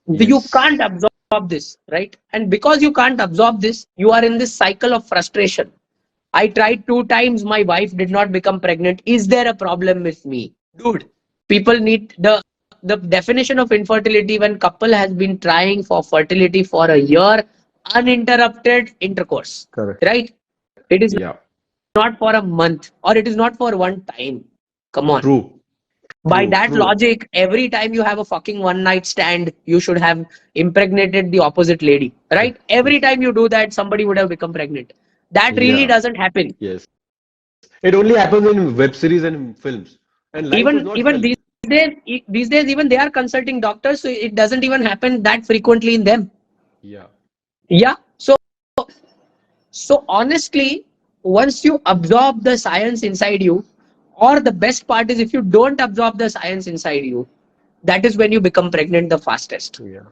[SPEAKER 2] You
[SPEAKER 1] Yes.
[SPEAKER 2] can't absorb this, right? And because you can't absorb this, you are in this cycle of frustration. I tried 2 times, my wife did not become pregnant. Is there a problem with me? Dude, people need the definition of infertility when couple has been trying for fertility for a year, uninterrupted intercourse,
[SPEAKER 1] Correct.
[SPEAKER 2] right? It is
[SPEAKER 1] Yeah.
[SPEAKER 2] not for a month, or it is not for one time. Come on.
[SPEAKER 1] True.
[SPEAKER 2] By
[SPEAKER 1] True.
[SPEAKER 2] that
[SPEAKER 1] True.
[SPEAKER 2] logic, every time you have a fucking one night stand, you should have impregnated the opposite lady, right? Every time you do that, somebody would have become pregnant. That really
[SPEAKER 1] Yeah.
[SPEAKER 2] doesn't happen.
[SPEAKER 1] Yes. It only happens in web series and films. And life is not
[SPEAKER 2] Even
[SPEAKER 1] film.
[SPEAKER 2] these days, even they are consulting doctors, so it doesn't even happen that frequently in them.
[SPEAKER 1] Yeah.
[SPEAKER 2] Yeah. So honestly, once you absorb the science inside you, or the best part is if you don't absorb the science inside you, that is when you become pregnant the fastest.
[SPEAKER 1] Yeah.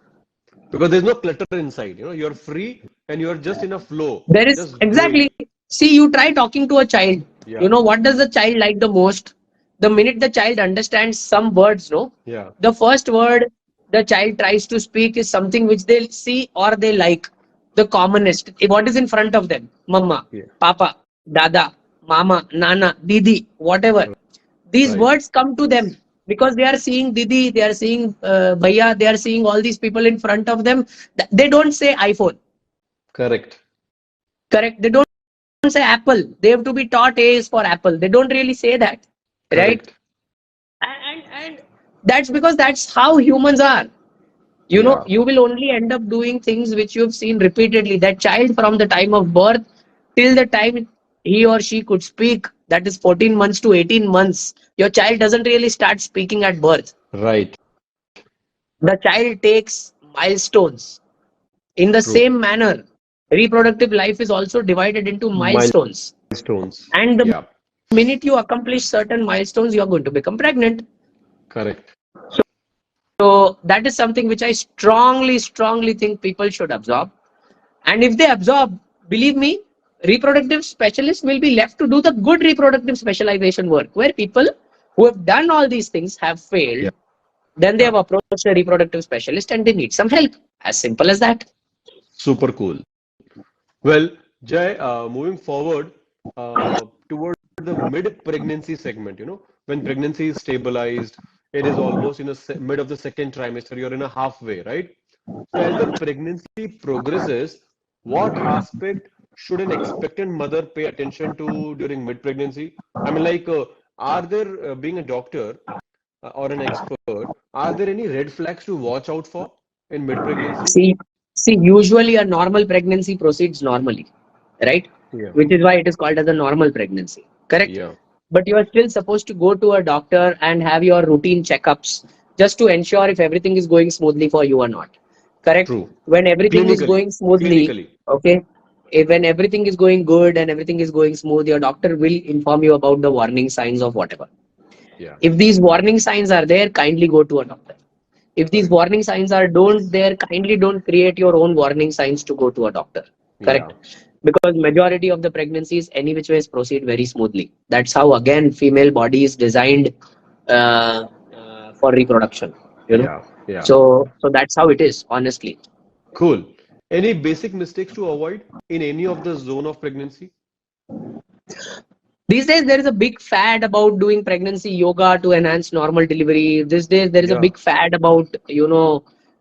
[SPEAKER 1] Because there's no clutter inside. You're free and you're just in a flow.
[SPEAKER 2] There is
[SPEAKER 1] Just
[SPEAKER 2] exactly.
[SPEAKER 1] doing.
[SPEAKER 2] See, you try talking to a child.
[SPEAKER 1] Yeah.
[SPEAKER 2] What does the child like the most? The minute the child understands some words, no,
[SPEAKER 1] Yeah.
[SPEAKER 2] the first word the child tries to speak is something which they see or they like. The commonest, what is in front of them, mama,
[SPEAKER 1] Yeah.
[SPEAKER 2] papa, dada, mama, nana, didi, whatever. These
[SPEAKER 1] Right.
[SPEAKER 2] words come to them because they are seeing didi, they are seeing bhaiya, they are seeing all these people in front of them. They don't say iPhone,
[SPEAKER 1] Correct.
[SPEAKER 2] correct? They don't say Apple. They have to be taught A is for Apple. They don't really say that, right?
[SPEAKER 1] Correct.
[SPEAKER 2] And that's because that's how humans are.
[SPEAKER 1] Yeah.
[SPEAKER 2] You will only end up doing things which you've seen repeatedly. That child from the time of birth till the time he or she could speak, that is 14 months to 18 months. Your child doesn't really start speaking at birth.
[SPEAKER 1] Right.
[SPEAKER 2] The child takes milestones. In the
[SPEAKER 1] True.
[SPEAKER 2] same manner, reproductive life is also divided into milestones.
[SPEAKER 1] Milestones.
[SPEAKER 2] And the
[SPEAKER 1] Yeah.
[SPEAKER 2] minute you accomplish certain milestones, you are going to become pregnant.
[SPEAKER 1] Correct.
[SPEAKER 2] So that is something which I strongly, strongly think people should absorb. And if they absorb, believe me, reproductive specialists will be left to do the good reproductive specialization work, where people who have done all these things have failed.
[SPEAKER 1] Yeah.
[SPEAKER 2] Then they have approached a reproductive specialist and they need some help. As simple as that.
[SPEAKER 1] Super cool. Well, Jay, moving forward toward the mid-pregnancy segment, when pregnancy is stabilized, it is almost in the mid of the second trimester, you're in a halfway, right? So as the pregnancy progresses, what aspect should an expectant mother pay attention to during mid-pregnancy? I mean, like, are there, being a doctor or an expert, are there any red flags to watch out for in mid-pregnancy?
[SPEAKER 2] See, usually a normal pregnancy proceeds normally, right?
[SPEAKER 1] Yeah.
[SPEAKER 2] Which is why it is called as a normal pregnancy, correct?
[SPEAKER 1] Yeah.
[SPEAKER 2] But you are still supposed to go to a doctor and have your routine checkups just to ensure if everything is going smoothly for you or not, correct?
[SPEAKER 1] True.
[SPEAKER 2] When everything is
[SPEAKER 1] Clinically.
[SPEAKER 2] going smoothly,
[SPEAKER 1] Clinically.
[SPEAKER 2] okay, when everything is going good and everything is going smooth, your doctor will inform you about the warning signs of whatever.
[SPEAKER 1] Yeah.
[SPEAKER 2] If these warning signs are there, kindly go to a doctor. If these
[SPEAKER 1] Correct.
[SPEAKER 2] warning signs are don't there, kindly don't create your own warning signs to go to a doctor,
[SPEAKER 1] Yeah.
[SPEAKER 2] correct? Because majority of the pregnancies any which ways proceed very smoothly. That's how again female body is designed for reproduction, you know
[SPEAKER 1] Yeah. Yeah.
[SPEAKER 2] so that's how it is, honestly.
[SPEAKER 1] Cool. Any basic mistakes to avoid in any of the zone of pregnancy?
[SPEAKER 2] These days there is a big fad about doing pregnancy yoga to enhance normal delivery. These days there is a
[SPEAKER 1] Yeah.
[SPEAKER 2] big fad about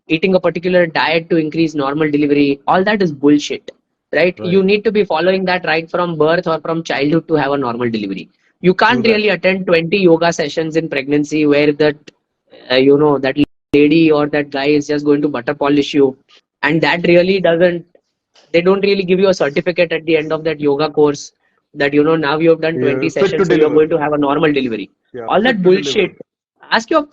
[SPEAKER 2] eating a particular diet to increase normal delivery. All that is bullshit, right? You
[SPEAKER 1] Right.
[SPEAKER 2] need to be following that right from birth or from childhood to have a normal delivery. You
[SPEAKER 1] True
[SPEAKER 2] can't
[SPEAKER 1] that.
[SPEAKER 2] really attend 20 yoga sessions in pregnancy where that lady or that guy is just going to butter polish you, and that really doesn't they don't really give you a certificate at the end of that yoga course that now you have done 20
[SPEAKER 1] Yeah. Fit to
[SPEAKER 2] sessions, so you're
[SPEAKER 1] deliver.
[SPEAKER 2] going to have a normal delivery.
[SPEAKER 1] Yeah.
[SPEAKER 2] All that
[SPEAKER 1] Fit to deliver.
[SPEAKER 2] bullshit. Ask your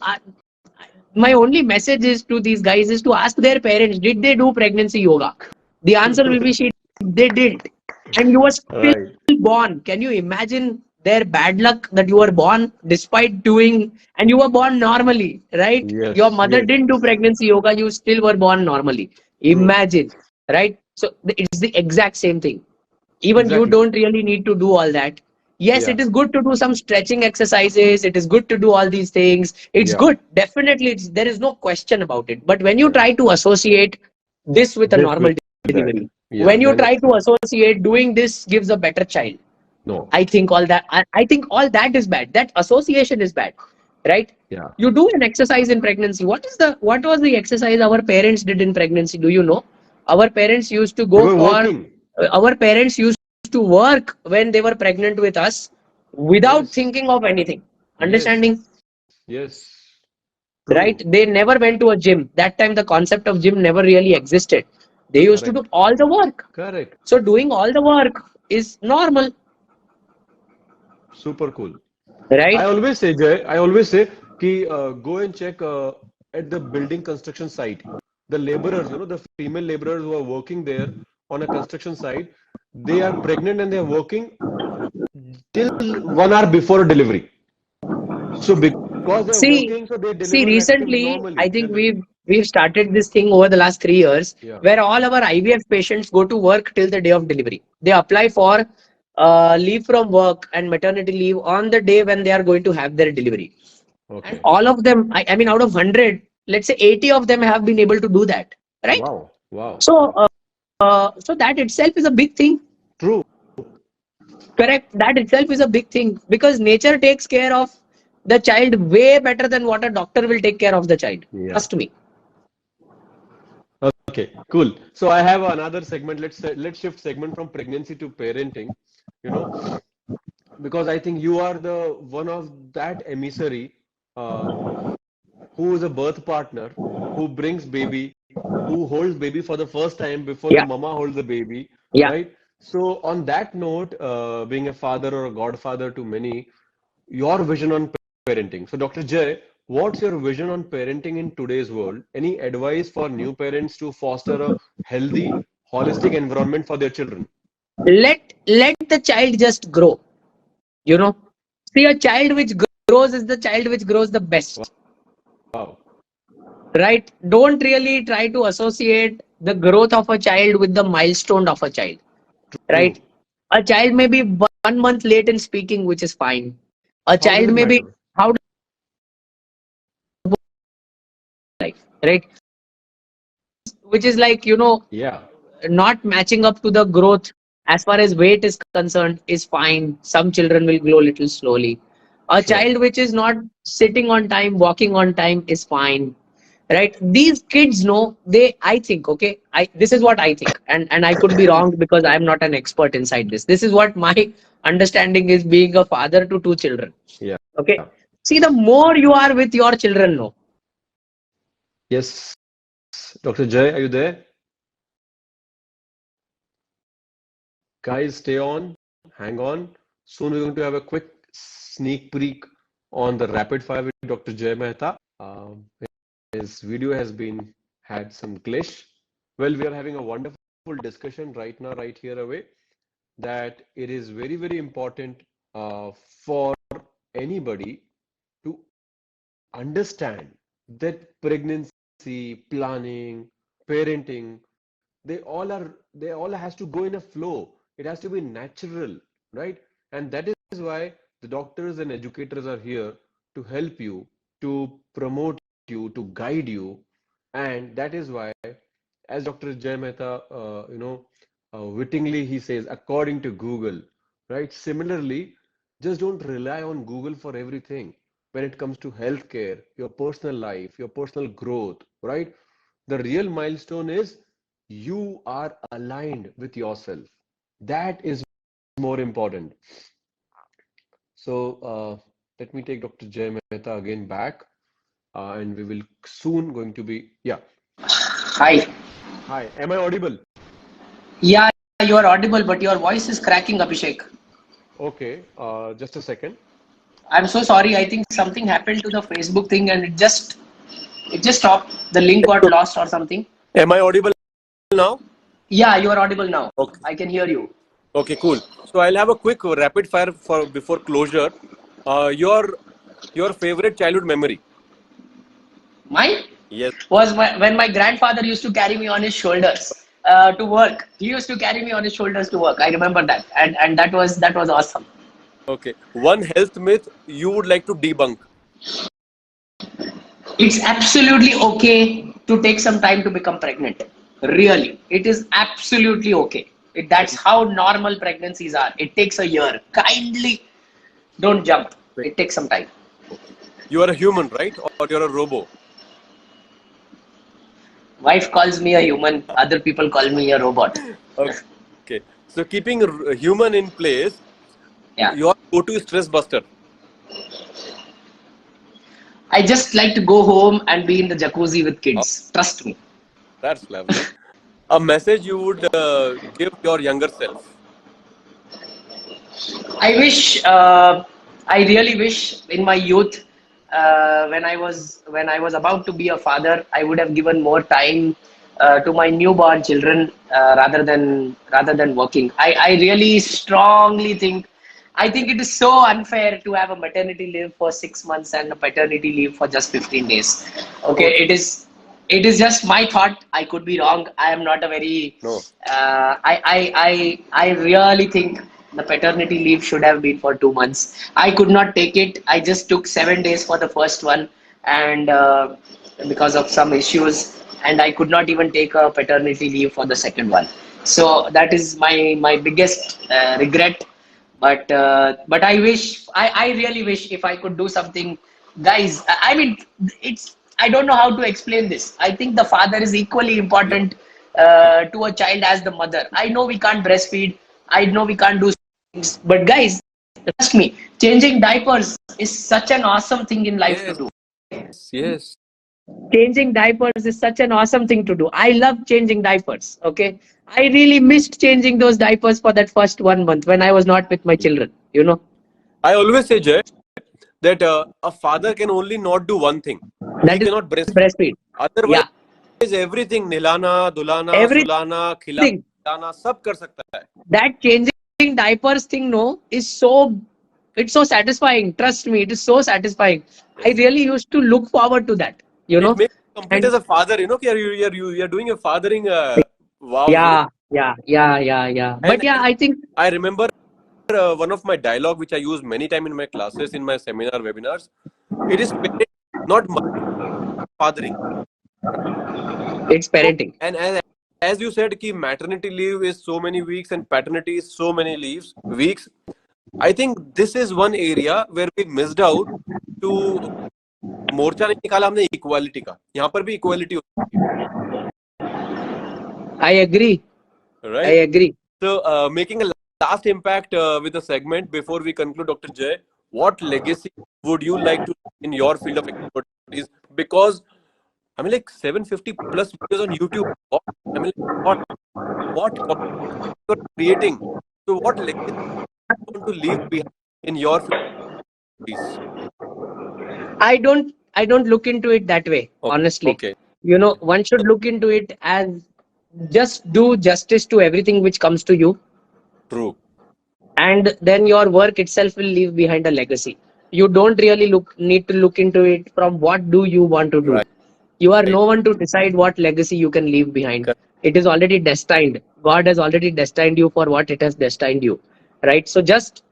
[SPEAKER 2] My only message is to these guys is to ask their parents, did they do pregnancy yoga? The answer will be she they did, and you were still
[SPEAKER 1] Right.
[SPEAKER 2] born. Can you imagine their bad luck that you were born despite doing, and you were born normally, right? Your
[SPEAKER 1] Yes,
[SPEAKER 2] mother
[SPEAKER 1] yes,
[SPEAKER 2] didn't do pregnancy yoga, you still were born normally.
[SPEAKER 1] true.
[SPEAKER 2] Imagine, right? So it's the exact same thing. Even you
[SPEAKER 1] Exactly.
[SPEAKER 2] don't really need to do all that. Yes,
[SPEAKER 1] Yeah,
[SPEAKER 2] it is good to do some stretching exercises, it is good to do all these things, it's
[SPEAKER 1] yeah,
[SPEAKER 2] good, definitely, there is no question about it. But when you
[SPEAKER 1] yeah.
[SPEAKER 2] try to associate this with a
[SPEAKER 1] This
[SPEAKER 2] normal
[SPEAKER 1] with that.
[SPEAKER 2] delivery,
[SPEAKER 1] Yeah,
[SPEAKER 2] when you
[SPEAKER 1] then
[SPEAKER 2] try
[SPEAKER 1] it's
[SPEAKER 2] to associate doing this gives a better child,
[SPEAKER 1] no.
[SPEAKER 2] I think all that, I think all that is bad. That association is bad, right?
[SPEAKER 1] Yeah.
[SPEAKER 2] You do an exercise in pregnancy. What was the exercise our parents did in pregnancy? Do you know? Our parents used to
[SPEAKER 1] They
[SPEAKER 2] go
[SPEAKER 1] were
[SPEAKER 2] for.
[SPEAKER 1] working.
[SPEAKER 2] Our parents used to work when they were pregnant with us, without
[SPEAKER 1] Yes,
[SPEAKER 2] thinking of anything.
[SPEAKER 1] yes,
[SPEAKER 2] Understanding,
[SPEAKER 1] yes.
[SPEAKER 2] right?
[SPEAKER 1] True.
[SPEAKER 2] They never went to a gym. That time, the concept of gym never really existed. They used to do
[SPEAKER 1] Correct.
[SPEAKER 2] all the work.
[SPEAKER 1] Correct.
[SPEAKER 2] So doing all the work is normal,
[SPEAKER 1] Super cool. I
[SPEAKER 2] right?
[SPEAKER 1] always say, Jay, I always say, go and check at the building construction site. The laborers, the female laborers who are working there on a construction site, they are pregnant and they are working till 1 hour before delivery. So because they're
[SPEAKER 2] See,
[SPEAKER 1] working, so they
[SPEAKER 2] see,
[SPEAKER 1] deliver
[SPEAKER 2] recently, I
[SPEAKER 1] normally,
[SPEAKER 2] think
[SPEAKER 1] generally.
[SPEAKER 2] we've started this thing over the last 3 years,
[SPEAKER 1] Yeah.
[SPEAKER 2] where all our IVF patients go to work till the day of delivery. They apply for leave from work and maternity leave on the day when they are going to have their delivery. And
[SPEAKER 1] Okay.
[SPEAKER 2] all of them, I mean, out of 100, let's say 80 of them have been able to do that, right?
[SPEAKER 1] Wow. Wow.
[SPEAKER 2] So, so that itself is a big thing.
[SPEAKER 1] True.
[SPEAKER 2] Correct. That itself is a big thing, because nature takes care of the child way better than what a doctor will take care of the child.
[SPEAKER 1] Yeah.
[SPEAKER 2] Trust me.
[SPEAKER 1] Okay, cool. So I have another segment. Let's shift segment from pregnancy to parenting, you know, because I think you are the one of that emissary uh, who is a birth partner, who brings baby, who holds baby for the first time before the
[SPEAKER 2] Yeah.
[SPEAKER 1] mama holds the baby,
[SPEAKER 2] Yeah.
[SPEAKER 1] right? So on that note, being a father or a godfather to many, your vision on parenting. So Dr. Jay, what's your vision on parenting in today's world? Any advice for new parents to foster a healthy, holistic environment for their children?
[SPEAKER 2] Let the child just grow. You know, see, a child which grows is the child which grows the best,
[SPEAKER 1] Wow,
[SPEAKER 2] right? Don't really try to associate the growth of a child with the milestone of a child, right?
[SPEAKER 1] true.
[SPEAKER 2] A child may be 1 month late in speaking, which is fine. A
[SPEAKER 1] How does
[SPEAKER 2] child
[SPEAKER 1] it
[SPEAKER 2] may be
[SPEAKER 1] matter?
[SPEAKER 2] how life, right? Which is like,
[SPEAKER 1] Yeah,
[SPEAKER 2] not matching up to the growth as far as weight is concerned is fine. Some children will grow little slowly. A
[SPEAKER 1] sure.
[SPEAKER 2] child which is not sitting on time, walking on time is fine, right? These kids know, they, I think, okay, I this is what I think, and I could be wrong because I'm not an expert inside this. This is what my understanding is, being a father to two children.
[SPEAKER 1] Yeah.
[SPEAKER 2] Okay, see, the more you are with your children, no,
[SPEAKER 1] Yes. Dr. Jay, are you there? Guys, stay on, hang on. Soon we're going to have a quick sneak peek on the rapid fire with Dr. Jay Mehta. Um, his video has been had some glitch. Well, we are having a wonderful discussion right now, right here away, that it is very, very important for anybody to understand that pregnancy, planning, parenting, they all has to go in a flow. It has to be natural, right? And that is why the doctors and educators are here to help you, to promote you, to guide you. And that is why, as Dr. Jay Mehta, wittingly he says, according to Google, right? Similarly, just don't rely on Google for everything when it comes to healthcare, your personal life, your personal growth, right? The real milestone is you are aligned with yourself. That is more important. So let me take Dr. Jay Mehta again back, and we will soon going to be, yeah.
[SPEAKER 2] hi.
[SPEAKER 1] Hi, am I audible?
[SPEAKER 2] Yeah, you are audible, but your voice is cracking, Abhishek.
[SPEAKER 1] Okay, just a second.
[SPEAKER 2] I'm so sorry. I think something happened to the Facebook thing, and it just stopped. The link got lost or something.
[SPEAKER 1] Am I audible now?
[SPEAKER 2] Yeah, you are audible now.
[SPEAKER 1] Okay.
[SPEAKER 2] I can hear you.
[SPEAKER 1] Okay, cool. So I'll have a quick rapid fire for before closure. Your favorite childhood memory?
[SPEAKER 2] Mine
[SPEAKER 1] Yes.
[SPEAKER 2] was when my grandfather used to carry me on his shoulders to work. He used to carry me on his shoulders to work. I remember that, and that was awesome.
[SPEAKER 1] Okay. One health myth you would like to debunk.
[SPEAKER 2] It's absolutely okay to take some time to become pregnant. Really, it is absolutely okay. That's how normal pregnancies are. It takes a year. Kindly don't jump. It takes some time.
[SPEAKER 1] Okay. You are a human, right? Or you're a robo?
[SPEAKER 2] Wife calls me a human. Other people call me a robot.
[SPEAKER 1] Okay. So keeping human in place,
[SPEAKER 2] Yeah.
[SPEAKER 1] your go-to stress buster.
[SPEAKER 2] I just like to go home and be in the jacuzzi with
[SPEAKER 1] Oh,
[SPEAKER 2] kids. Trust me.
[SPEAKER 1] that's lovely. A message you would give your younger self.
[SPEAKER 2] I wish, I really wish in my youth, when I was about to be a father, I would have given more time to my newborn children rather than working. I really strongly think. I think it is so unfair to have a maternity leave for 6 months and a paternity leave for just 15 days. Okay,
[SPEAKER 1] So true.
[SPEAKER 2] it is just my thought. I could be wrong. I am not a very.
[SPEAKER 1] No.
[SPEAKER 2] I really think the paternity leave should have been for 2 months. I could not take it. I just took 7 days for the first one, and because of some issues, and I could not even take a paternity leave for the second one. So that is my biggest regret. But I really wish if I could do something, guys. I mean, it's I don't know how to explain this. I think the father is equally
[SPEAKER 1] Yeah.
[SPEAKER 2] important to a child as the mother. I know we can't breastfeed. I know we can't do things, but guys, trust me, changing diapers is such an awesome thing in life to
[SPEAKER 1] Yes.
[SPEAKER 2] do.
[SPEAKER 1] Yes.
[SPEAKER 2] Changing diapers is such an awesome thing to do. I love changing diapers. Okay. I really missed changing those diapers for that first 1 month when I was not with my children, you know.
[SPEAKER 1] I always say, Jay, that a father can only not do one thing. He
[SPEAKER 2] That is
[SPEAKER 1] cannot breastfeed.
[SPEAKER 2] breastfeed.
[SPEAKER 1] Otherwise,
[SPEAKER 2] Yeah.
[SPEAKER 1] everything nilana, dulana,
[SPEAKER 2] Everything.
[SPEAKER 1] सुलाना, खिलाना सब कर सकता है.
[SPEAKER 2] That changing diapers thing, no, is it's so satisfying. Trust me, it is so satisfying. I
[SPEAKER 1] Yes.
[SPEAKER 2] really used to look forward to that, you
[SPEAKER 1] It
[SPEAKER 2] know.
[SPEAKER 1] makes you complete
[SPEAKER 2] And
[SPEAKER 1] as a father. You know, कि you're doing a fathering vows. You know,
[SPEAKER 2] yeah.
[SPEAKER 1] and
[SPEAKER 2] But yeah, I think
[SPEAKER 1] I remember one of my dialogue which I use many times in my classes, in my seminar webinars. It is parent, not fathering.
[SPEAKER 2] it's
[SPEAKER 1] So,
[SPEAKER 2] parenting.
[SPEAKER 1] and as you said, कि maternity leave is so many weeks and paternity is so many weeks. I think this is one area where we missed out to मोर्चा नहीं निकाला हमने equality का. यहाँ पर भी equality होती
[SPEAKER 2] I agree.
[SPEAKER 1] है,
[SPEAKER 2] I
[SPEAKER 1] right?
[SPEAKER 2] agree.
[SPEAKER 1] So, making a last impact with the segment before we conclude, Dr. Jay, what legacy would you like to in your field of expertise? Because I mean, like 750 plus videos on YouTube. What, I mean, like, what content you're creating? So, what legacy you want to leave behind in your field of expertise?
[SPEAKER 2] I don't look into it that way, honestly.
[SPEAKER 1] Okay.
[SPEAKER 2] You know, one should look into it as just do justice to everything which comes to you,
[SPEAKER 1] True.
[SPEAKER 2] and then your work itself will leave behind a legacy. You don't really need to look into it from what do you want to do.
[SPEAKER 1] Right.
[SPEAKER 2] You are no one to decide what legacy you can leave behind.
[SPEAKER 1] Correct.
[SPEAKER 2] It is already destined. God has already destined you for what it has destined you, right? So just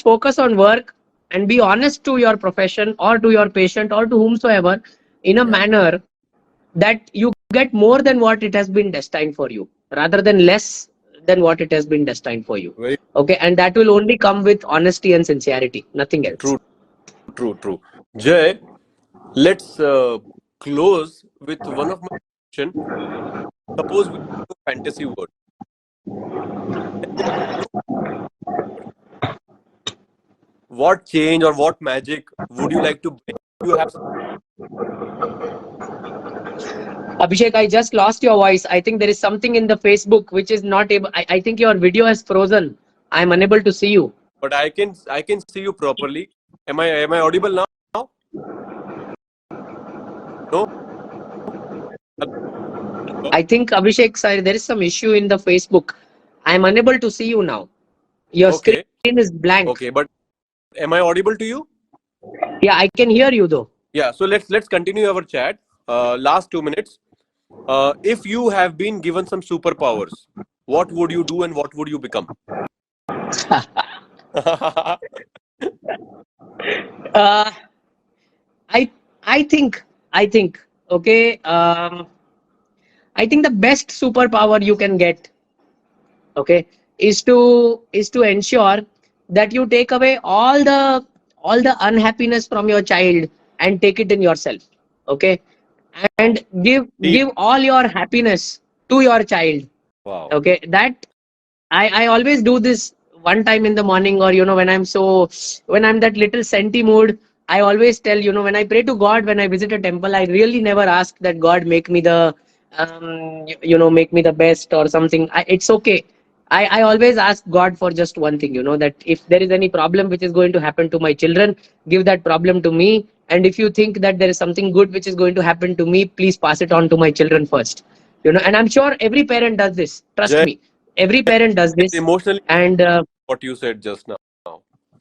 [SPEAKER 2] focus on work and be honest to your profession or to your patient or to whomsoever in a
[SPEAKER 1] Yeah.
[SPEAKER 2] manner that you get more than what it has been destined for you rather than less than what it has been destined for you.
[SPEAKER 1] Very
[SPEAKER 2] Okay, and that will only come with honesty and sincerity, nothing else.
[SPEAKER 1] true. True. Jay, let's close with one of my question. Suppose we have a fantasy world. What change or what magic would you like to bring? You have
[SPEAKER 2] Abhishek, I just lost your voice. I think there is something in the Facebook which is not able. I think your video has frozen. I'm unable to see you.
[SPEAKER 1] but I can see you properly. Am I audible now? No.
[SPEAKER 2] I think Abhishek, sorry, there is some issue in the Facebook. I'm unable to see you now. Your screen
[SPEAKER 1] Okay.
[SPEAKER 2] is blank.
[SPEAKER 1] Okay. But am I audible to you?
[SPEAKER 2] Yeah, I can hear you though.
[SPEAKER 1] Yeah. So let's continue our chat. Last 2 minutes. If you have been given some superpowers, what would you do and what would you become?
[SPEAKER 2] uh, I I think okay. I think the best superpower you can get, okay, is to ensure that you take away all the unhappiness from your child and take it in yourself, okay, and give
[SPEAKER 1] Deep.
[SPEAKER 2] all your happiness to your child,
[SPEAKER 1] Wow.
[SPEAKER 2] okay. That I always do this one time in the morning, or when I'm that little senti mood. I always tell, when I pray to God, when I visit a temple, I really never ask that God make me the make me the best or something. It's okay. I always ask God for just one thing, that if there is any problem which is going to happen to my children, give that problem to me. And if you think that there is something good which is going to happen to me, please pass it on to my children first. And I'm sure every parent does this. Trust
[SPEAKER 1] Jay,
[SPEAKER 2] me, every parent does
[SPEAKER 1] it's
[SPEAKER 2] this.
[SPEAKER 1] emotionally
[SPEAKER 2] And
[SPEAKER 1] what you said just now.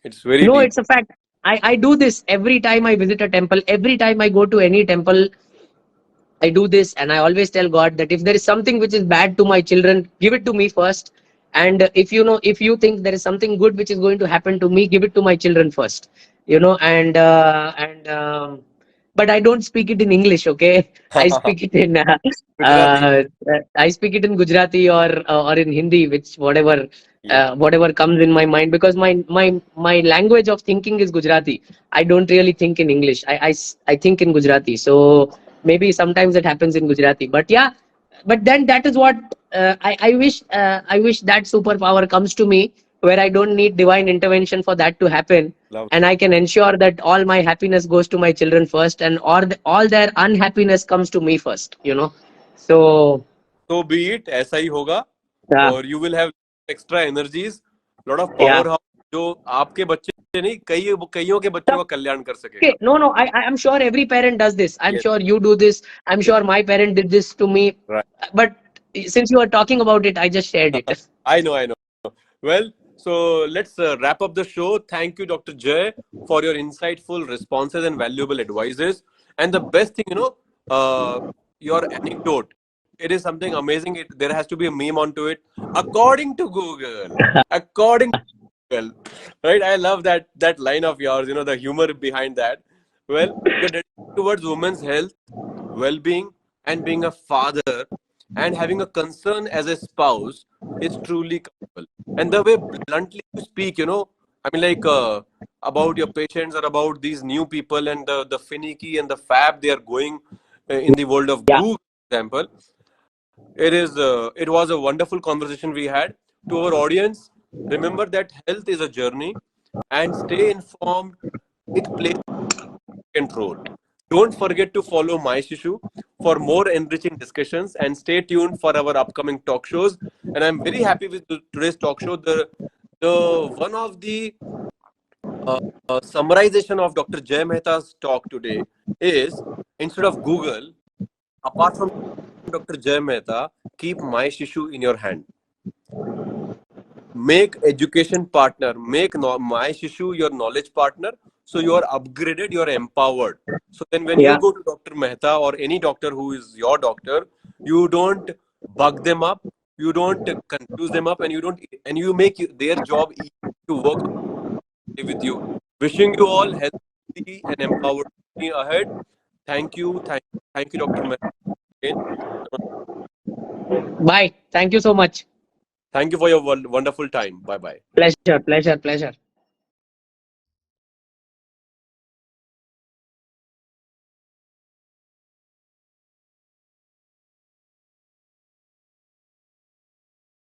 [SPEAKER 1] It's very
[SPEAKER 2] no,
[SPEAKER 1] deep.
[SPEAKER 2] it's a fact. I do this every time I visit a temple, every time I go to any temple. I do this, and I always tell God that if there is something which is bad to my children, give it to me first. And if you think there is something good which is going to happen to me, give it to my children first. But I don't speak it in English, okay? I speak it in
[SPEAKER 1] Gujarati.
[SPEAKER 2] I speak it in Gujarati, or in Hindi, which
[SPEAKER 1] Yeah.
[SPEAKER 2] whatever comes in my mind, because my language of thinking is Gujarati. I don't really think in English. I think in Gujarati. So maybe sometimes it happens in Gujarati, but yeah. But then that is what I wish that superpower comes to me, where I don't need divine intervention for that to happen,
[SPEAKER 1] Love
[SPEAKER 2] and
[SPEAKER 1] that.
[SPEAKER 2] I can ensure that all my happiness goes to my children first, and all their unhappiness comes to me first. So
[SPEAKER 1] So be it. ऐसा ही होगा.
[SPEAKER 2] yeah,
[SPEAKER 1] और you will have extra energies, lot of
[SPEAKER 2] yeah.
[SPEAKER 1] powerhouse जो आपके बच्चे नहीं कईयों के बच्चों का कल्याण कर
[SPEAKER 2] Okay,
[SPEAKER 1] सकेगा.
[SPEAKER 2] no, I'm sure every parent does this. I'm
[SPEAKER 1] Yes.
[SPEAKER 2] sure you do this. I'm
[SPEAKER 1] Yes.
[SPEAKER 2] sure my parent did this to me.
[SPEAKER 1] Right.
[SPEAKER 2] But since you are talking about it, I just shared it.
[SPEAKER 1] I know. I know. Well, so let's wrap up the show. Thank you, Dr. Jay, for your insightful responses and valuable advices. And the best thing, your anecdote. It is something amazing. There has to be a meme onto it. According to Google. According to Google. Right? I love that line of yours, the humor behind that. Well, your dedication towards women's health, well-being, and being a father and having a concern as a spouse is truly commendable. And the way bluntly you speak, I mean, like about your patients or about these new people and the finicky and the fab they are going in the world of
[SPEAKER 2] Yeah.
[SPEAKER 1] Google, for example. It was a wonderful conversation we had. To our audience, remember that health is a journey and stay informed. It plays control. Don't forget to follow My Shishu for more enriching discussions and stay tuned for our upcoming talk shows. And I'm very happy with today's talk show. The one of the uh, summarization of Dr. Jay Mehta's talk today is instead of Google, apart from Dr. Jay Mehta, keep My Shishu in your hand. Make education partner, make My Shishu your knowledge partner. So you are upgraded, you are empowered. So then when you
[SPEAKER 2] Yeah.
[SPEAKER 1] go to Dr. Mehta or any doctor who is your doctor, you don't bug them up, you don't confuse them up, and you make their job easy to work with you. Wishing you all healthy and empowered ahead. Thank you, Dr. Mehta. Again.
[SPEAKER 2] Bye. Thank you so much.
[SPEAKER 1] Thank you for your wonderful time. Bye bye.
[SPEAKER 2] Pleasure, pleasure, pleasure.